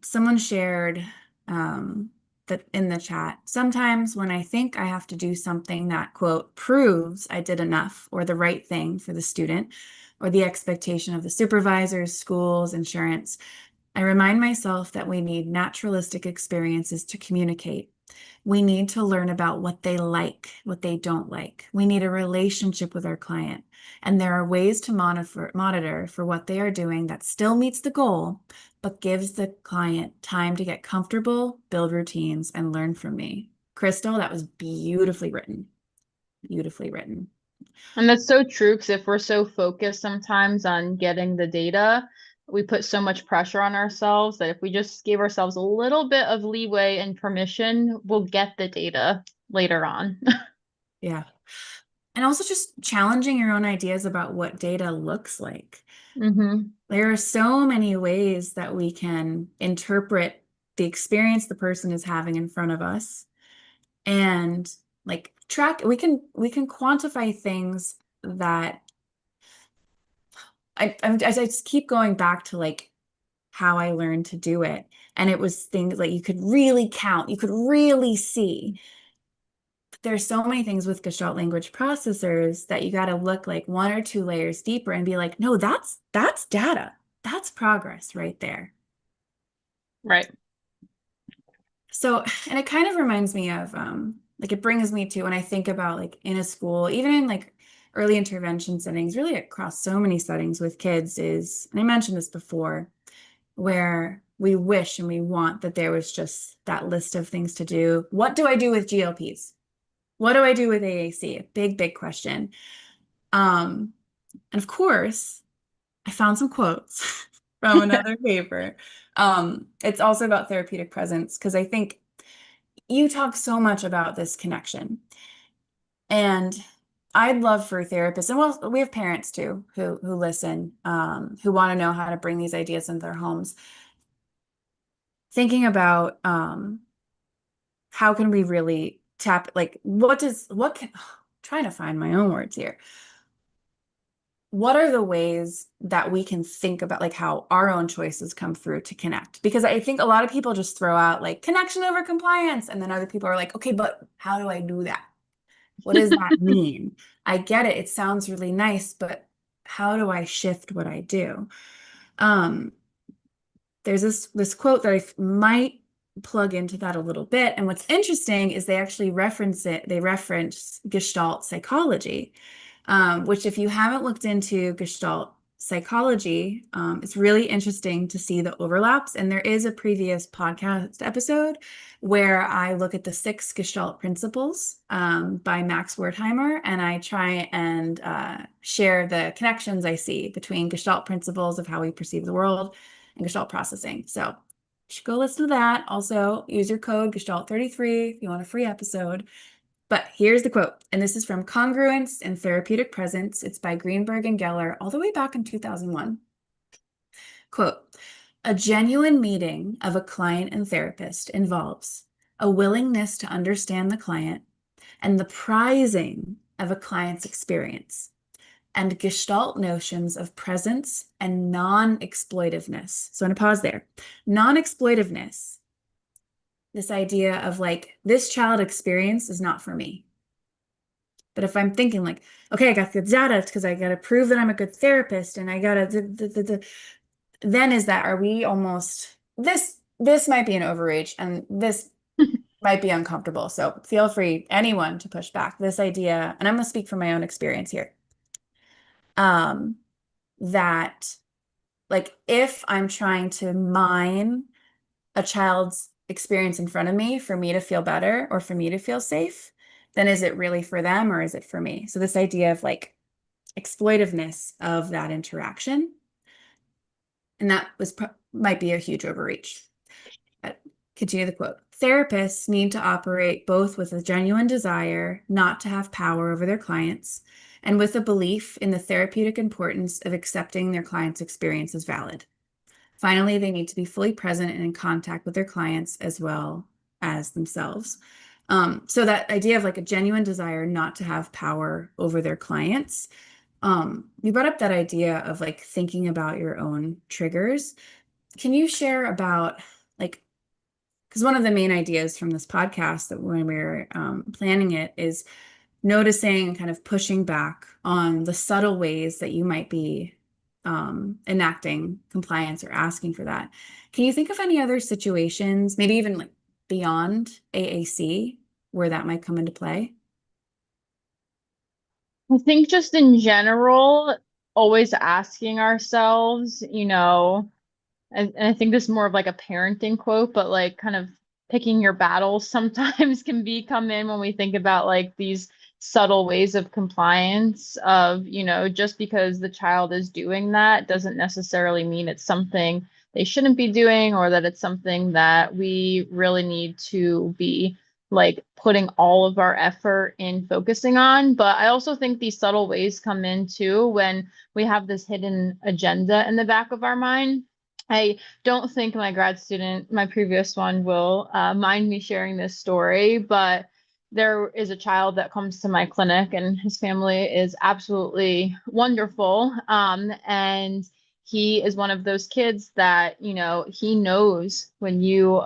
someone shared that in the chat. Sometimes when I think I have to do something that, quote, proves I did enough or the right thing for the student or the expectation of the supervisors, schools, insurance, I remind myself that we need naturalistic experiences to communicate. We need to learn about what they like, what they don't like. We need a relationship with our client. And there are ways to monitor for what they are doing that still meets the goal, but gives the client time to get comfortable, build routines, and learn from me. Crystal, that was beautifully written. Beautifully written. And that's so true because if we're so focused sometimes on getting the data, we put so much pressure on ourselves that if we just gave ourselves a little bit of leeway and permission, we'll get the data later on. Yeah. And also just challenging your own ideas about what data looks like. Hmm. There are so many ways that we can interpret the experience the person is having in front of us and like track we can quantify things that I just keep going back to like how I learned to do it. And it was things like you could really count, you could really see. There's so many things with Gestalt language processors that you got to look like 1 or 2 layers deeper and be like, no, that's data. That's progress right there. Right. So, and it kind of reminds me of like it brings me to when I think about like in a school, even in like early intervention settings, really across so many settings with kids is, and I mentioned this before, where we wish and we want that there was just that list of things to do. What do I do with GLPs? What do I do with AAC? A big, big question. Um, and of course, I found some quotes from another paper. It's also about therapeutic presence because I think you talk so much about this connection. And I'd love for therapists, and well, we have parents too who listen, who want to know how to bring these ideas into their homes. Thinking about how can we really tap, like, what can, trying to find my own words here. What are the ways that we can think about like how our own choices come through to connect? Because I think a lot of people just throw out like connection over compliance, and then other people are like, okay, but how do I do that? What does that mean? I get it. It sounds really nice, but how do I shift what I do? Um, there's this quote that I might plug into that a little bit. And what's interesting is they actually reference it. They reference Gestalt psychology, which if you haven't looked into Gestalt psychology, it's really interesting to see the overlaps. And there is a previous podcast episode where I look at the 6 Gestalt principles by Max Wertheimer, and I try and share the connections I see between Gestalt principles of how we perceive the world and Gestalt processing. So you should go listen to that. Also, use your code Gestalt33 if you want a free episode. But here's the quote, and this is from Congruence and Therapeutic Presence. It's by Greenberg and Geller all the way back in 2001. Quote, a genuine meeting of a client and therapist involves a willingness to understand the client and the prizing of a client's experience, and Gestalt notions of presence and non-exploitiveness. So I'm going to pause there. Non-exploitiveness, this idea of like, this child experience is not for me. But if I'm thinking like, okay, I got the data because I got to prove that I'm a good therapist and I got to, then is that, are we almost, this might be an overreach and this might be uncomfortable. So feel free, anyone, to push back this idea. And I'm going to speak from my own experience here. That like, if I'm trying to mine a child's experience in front of me for me to feel better or for me to feel safe, then is it really for them or is it for me? So this idea of like exploitiveness of that interaction, and that might be a huge overreach. But continue the quote. Therapists need to operate both with a genuine desire not to have power over their clients and with a belief in the therapeutic importance of accepting their client's experience as valid. Finally, they need to be fully present and in contact with their clients as well as themselves. So that idea of like a genuine desire not to have power over their clients. You brought up that idea of like thinking about your own triggers. Can you share about like, because one of the main ideas from this podcast that when we were planning it is noticing and kind of pushing back on the subtle ways that you might be enacting compliance or asking for that. Can you think of any other situations, maybe even like beyond AAC, where that might come into play? I think just in general, always asking ourselves, and I think this is more of like a parenting quote, but like kind of picking your battles sometimes can come in when we think about like these subtle ways of compliance of, just because the child is doing that doesn't necessarily mean it's something they shouldn't be doing or that it's something that we really need to be like putting all of our effort in focusing on. But I also think these subtle ways come in too when we have this hidden agenda in the back of our mind. I don't think my grad student, my previous one, will mind me sharing this story, but there is a child that comes to my clinic and his family is absolutely wonderful. And he is one of those kids that, he knows when you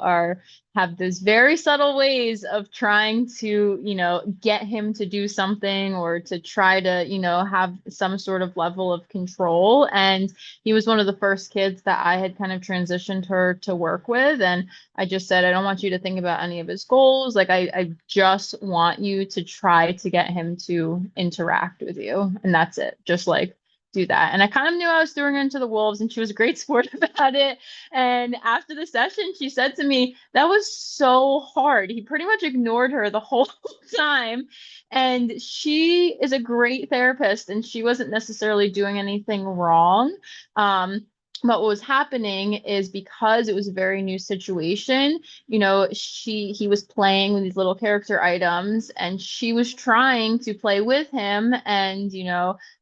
have those very subtle ways of trying to, get him to do something or to try to, have some sort of level of control. And he was one of the first kids that I had kind of transitioned her to work with. And I just said, I don't want you to think about any of his goals. Like, I just want you to try to get him to interact with you. And that's it. Just like, do that. And I kind of knew I was throwing her into the wolves, and she was a great sport about it. And after the session, she said to me, that was so hard. He pretty much ignored her the whole time. And she is a great therapist, and she wasn't necessarily doing anything wrong. But what was happening is because it was a very new situation, he was playing with these little character items and she was trying to play with him and,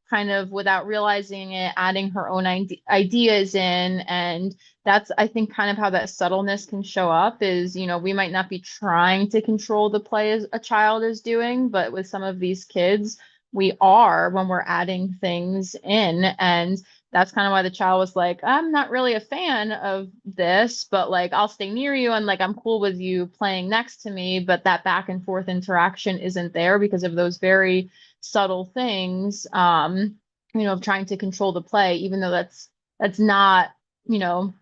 kind of without realizing it, adding her own ideas in. And that's, I think, kind of how that subtleness can show up is, we might not be trying to control the play as a child is doing, but with some of these kids, we are when we're adding things in. And that's kind of why the child was like, I'm not really a fan of this, but like, I'll stay near you and like, I'm cool with you playing next to me. But that back and forth interaction isn't there because of those very subtle things, of trying to control the play, even though that's not,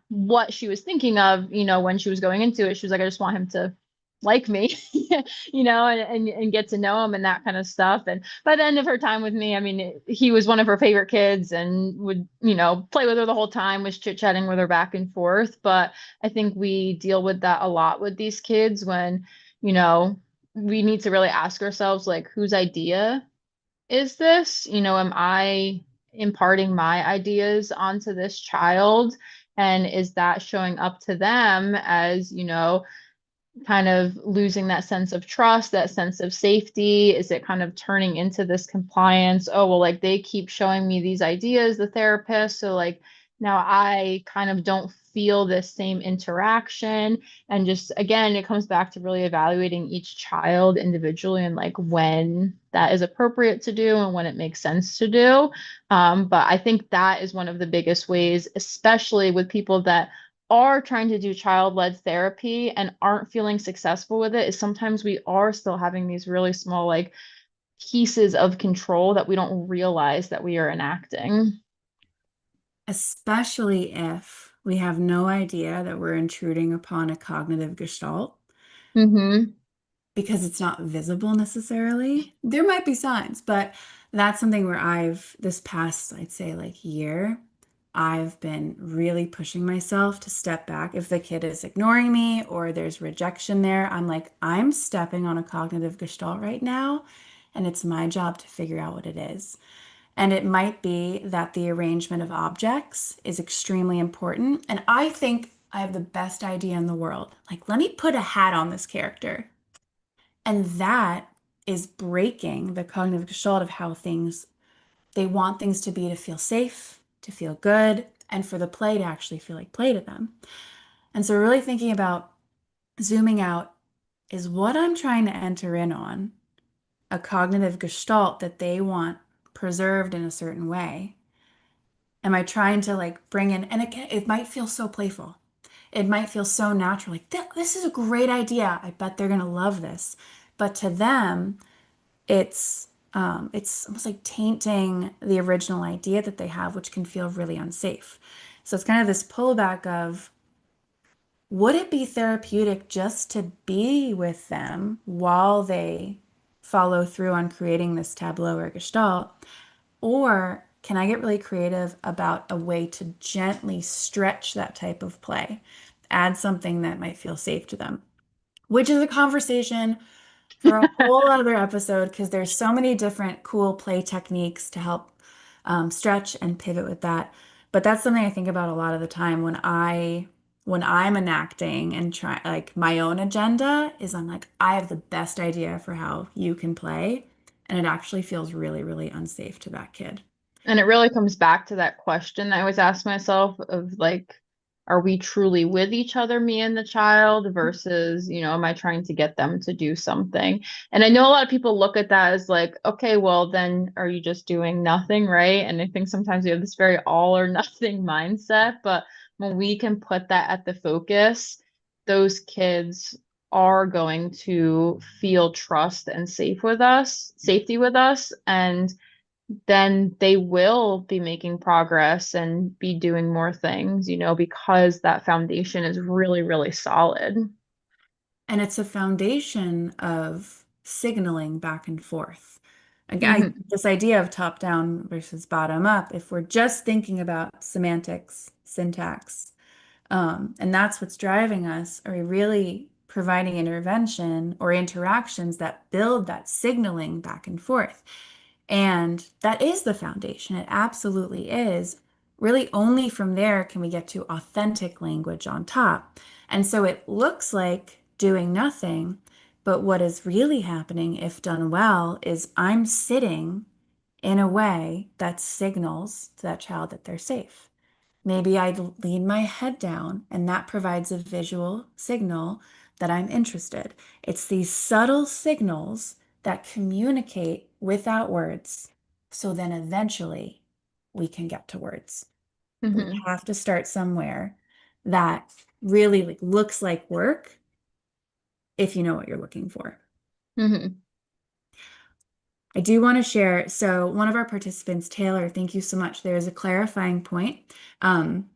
what she was thinking of, when she was going into it. She was like, I just want him to like me, and get to know him and that kind of stuff. And by the end of her time with me, I mean, he was one of her favorite kids and would, play with her the whole time, was chit-chatting with her back and forth. But I think we deal with that a lot with these kids when, you know, we need to really ask ourselves, like, whose idea is this? Am I imparting my ideas onto this child? And is that showing up to them as, kind of losing that sense of trust, that sense of safety? Is it kind of turning into this compliance? Oh, well, like they keep showing me these ideas, the therapist. So, like, now I kind of don't feel this same interaction. And just again, it comes back to really evaluating each child individually and like when that is appropriate to do and when it makes sense to do. But I think that is one of the biggest ways, especially with people that are trying to do child-led therapy and aren't feeling successful with it, is sometimes we are still having these really small like pieces of control that we don't realize that we are enacting. Especially if we have no idea that we're intruding upon a cognitive gestalt Mm-hmm. because it's not visible necessarily. There might be signs, but that's something where this past, I'd say like year, I've been really pushing myself to step back. If the kid is ignoring me or there's rejection there, I'm like, I'm stepping on a cognitive gestalt right now, and it's my job to figure out what it is. And it might be that the arrangement of objects is extremely important. And I think I have the best idea in the world. Like, let me put a hat on this character. And that is breaking the cognitive gestalt of how they want things to be, to feel safe, to feel good, and for the play to actually feel like play to them. And so, really thinking about zooming out, is what I'm trying to enter in on a cognitive gestalt that they want preserved in a certain way? Am I trying to like bring in, and it might feel so playful. It might feel so natural, like this is a great idea. I bet they're gonna love this. But to them, it's almost like tainting the original idea that they have, which can feel really unsafe. So it's kind of this pullback of, would it be therapeutic just to be with them while they follow through on creating this tableau or gestalt? Or can I get really creative about a way to gently stretch that type of play, add something that might feel safe to them, which is a conversation for a whole other episode because there's so many different cool play techniques to help stretch and pivot with that. But that's something I think about a lot of the time when I'm enacting and try like my own agenda is I'm like, I have the best idea for how you can play. And it actually feels really, really unsafe to that kid. And it really comes back to that question I always ask myself of like, are we truly with each other, me and the child, versus, am I trying to get them to do something? And I know a lot of people look at that as like, okay, well, then are you just doing nothing, right? And I think sometimes we have this very all or nothing mindset, but when we can put that at the focus, those kids are going to feel trust and safety with us. And then they will be making progress and be doing more things, because that foundation is really, really solid. And it's a foundation of signaling back and forth. Again, Hmm. this idea of top down versus bottom up, if we're just thinking about semantics, syntax, and that's what's driving us, are we really providing intervention or interactions that build that signaling back and forth? And that is the foundation. It absolutely is. Really, only from there can we get to authentic language on top. And so it looks like doing nothing, but what is really happening, if done well, is I'm sitting in a way that signals to that child that they're safe. Maybe I lean my head down, and that provides a visual signal that I'm interested. It's these subtle signals that communicate without words. So then eventually we can get to words. We Hmm. have to start somewhere that really like, looks like work if you know what you're looking for. Hmm. I do want to share. So, one of our participants, Taylor, thank you so much. There is a clarifying point. Um,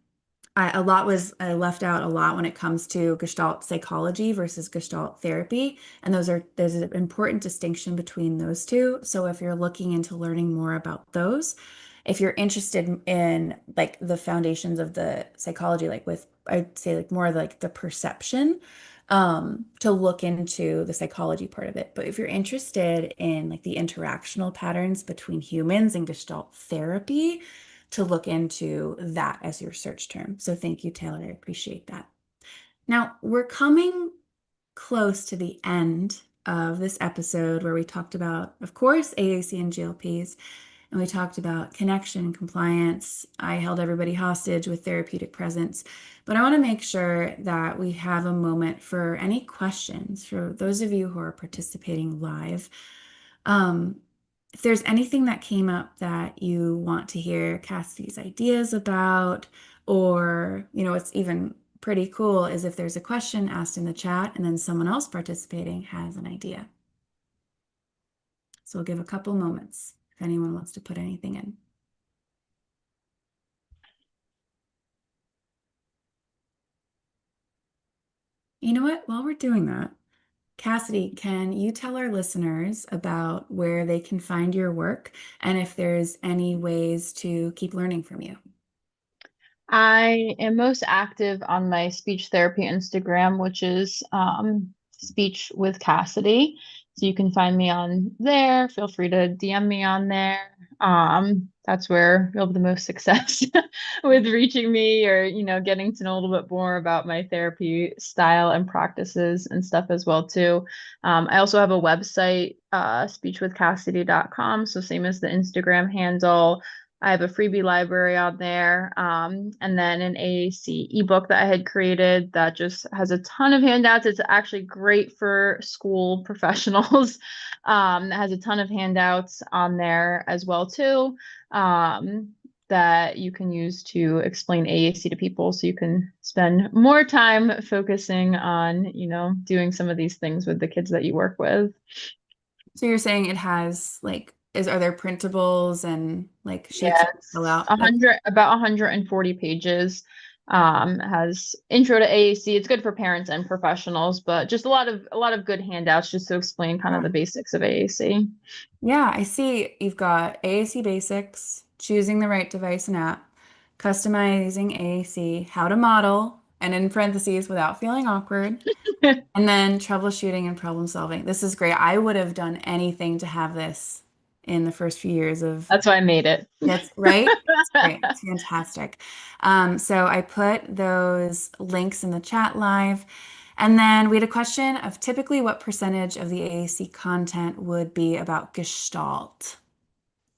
A lot was I left out a lot when it comes to Gestalt psychology versus Gestalt therapy, and there's an important distinction between those two. So if you're looking into learning more about those, if you're interested in like the foundations of the psychology, like with I'd say like more like the perception, to look into the psychology part of it. But if you're interested in like the interactional patterns between humans and Gestalt therapy, to look into that as your search term. So thank you, Taylor. I appreciate that. Now, we're coming close to the end of this episode where we talked about, of course, AAC and GLPs, and we talked about connection and compliance. I held everybody hostage with therapeutic presence, but I want to make sure that we have a moment for any questions for those of you who are participating live. Um, if there's anything that came up that you want to hear Cassidy's ideas about, or, what's even pretty cool is if there's a question asked in the chat and then someone else participating has an idea. So we'll give a couple moments if anyone wants to put anything in. You know what? While we're doing that, Cassidy, can you tell our listeners about where they can find your work and if there's any ways to keep learning from you? I am most active on my speech therapy Instagram, which is Speech with Cassidy. So you can find me on there. Feel free to DM me on there. That's where you'll have the most success with reaching me or, getting to know a little bit more about my therapy style and practices and stuff as well too. I also have a website, speechwithcassidy.com. So same as the Instagram handle. I have a freebie library on there, and then an AAC ebook that I had created that just has a ton of handouts. It's actually great for school professionals. That has a ton of handouts on there as well too, that you can use to explain AAC to people, so you can spend more time focusing on, doing some of these things with the kids that you work with. So you're saying it has like, are there printables and like sheets Yeah, you can fill it's out? That's about 140 pages. Has intro to AAC. It's good for parents and professionals, but just a lot of good handouts just to explain kind of yeah. the basics of AAC. Yeah, I see you've got AAC basics, choosing the right device and app, customizing AAC, how to model, and in parentheses, without feeling awkward, and then troubleshooting and problem solving. This is great. I would have done anything to have this in the first few years of That's why I made it. That's right. It's great. It's fantastic. So I put those links in the chat live. And then we had a question of typically what percentage of the AAC content would be about Gestalt.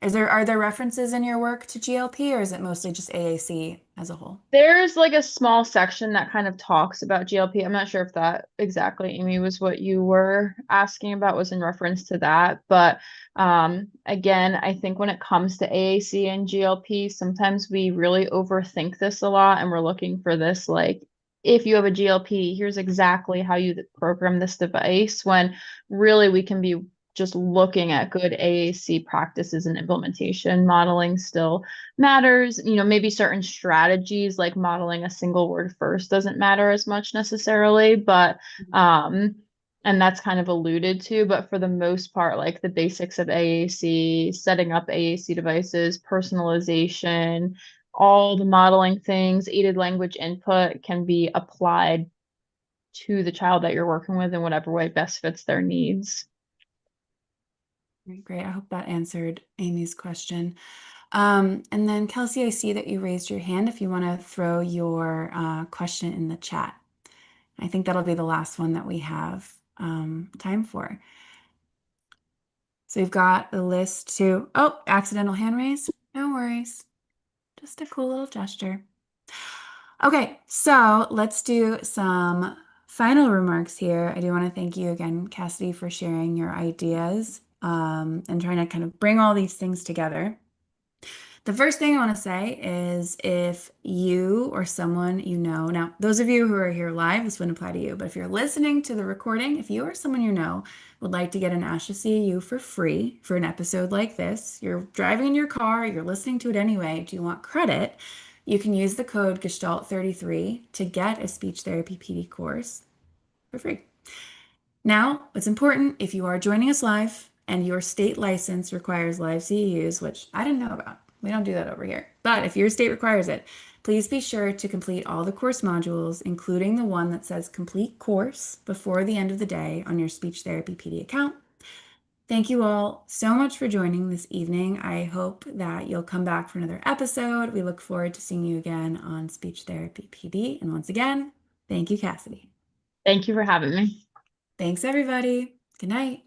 Are there references in your work to GLP or is it mostly just AAC as a whole? There's like a small section that kind of talks about GLP. I'm not sure if that exactly, Amy, was what you were asking about, was in reference to that. But again, I think when it comes to AAC and GLP, sometimes we really overthink this a lot and we're looking for this like, if you have a GLP, here's exactly how you program this device, when really we can be just looking at good AAC practices and implementation. Modeling still matters. Maybe certain strategies like modeling a single word first doesn't matter as much necessarily, but and that's kind of alluded to, but for the most part, like the basics of AAC, setting up AAC devices, personalization, all the modeling things, aided language input can be applied to the child that you're working with in whatever way best fits their needs. Great. I hope that answered Amy's question. And then Kelsey, I see that you raised your hand if you want to throw your question in the chat. I think that'll be the last one that we have time for. So we've got the list to, oh, accidental hand raise. No worries. Just a cool little gesture. Okay, so let's do some final remarks here. I do want to thank you again, Cassidy, for sharing your ideas and trying to kind of bring all these things together. The first thing I want to say is if you or someone you know, now those of you who are here live, this wouldn't apply to you, but if you're listening to the recording, if you or someone you know would like to get an ASHA CEU for free for an episode like this, you're driving in your car, you're listening to it anyway, do you want credit? You can use the code Gestalt33 to get a speech therapy PD course for free. Now, what's important, if you are joining us live and your state license requires live CEUs, which I didn't know about, we don't do that over here, but if your state requires it, please be sure to complete all the course modules, including the one that says complete course, before the end of the day on your Speech Therapy PD account. Thank you all so much for joining this evening. I hope that you'll come back for another episode. We look forward to seeing you again on Speech Therapy PD. And once again, thank you, Cassidy. Thank you for having me. Thanks, everybody. Good night.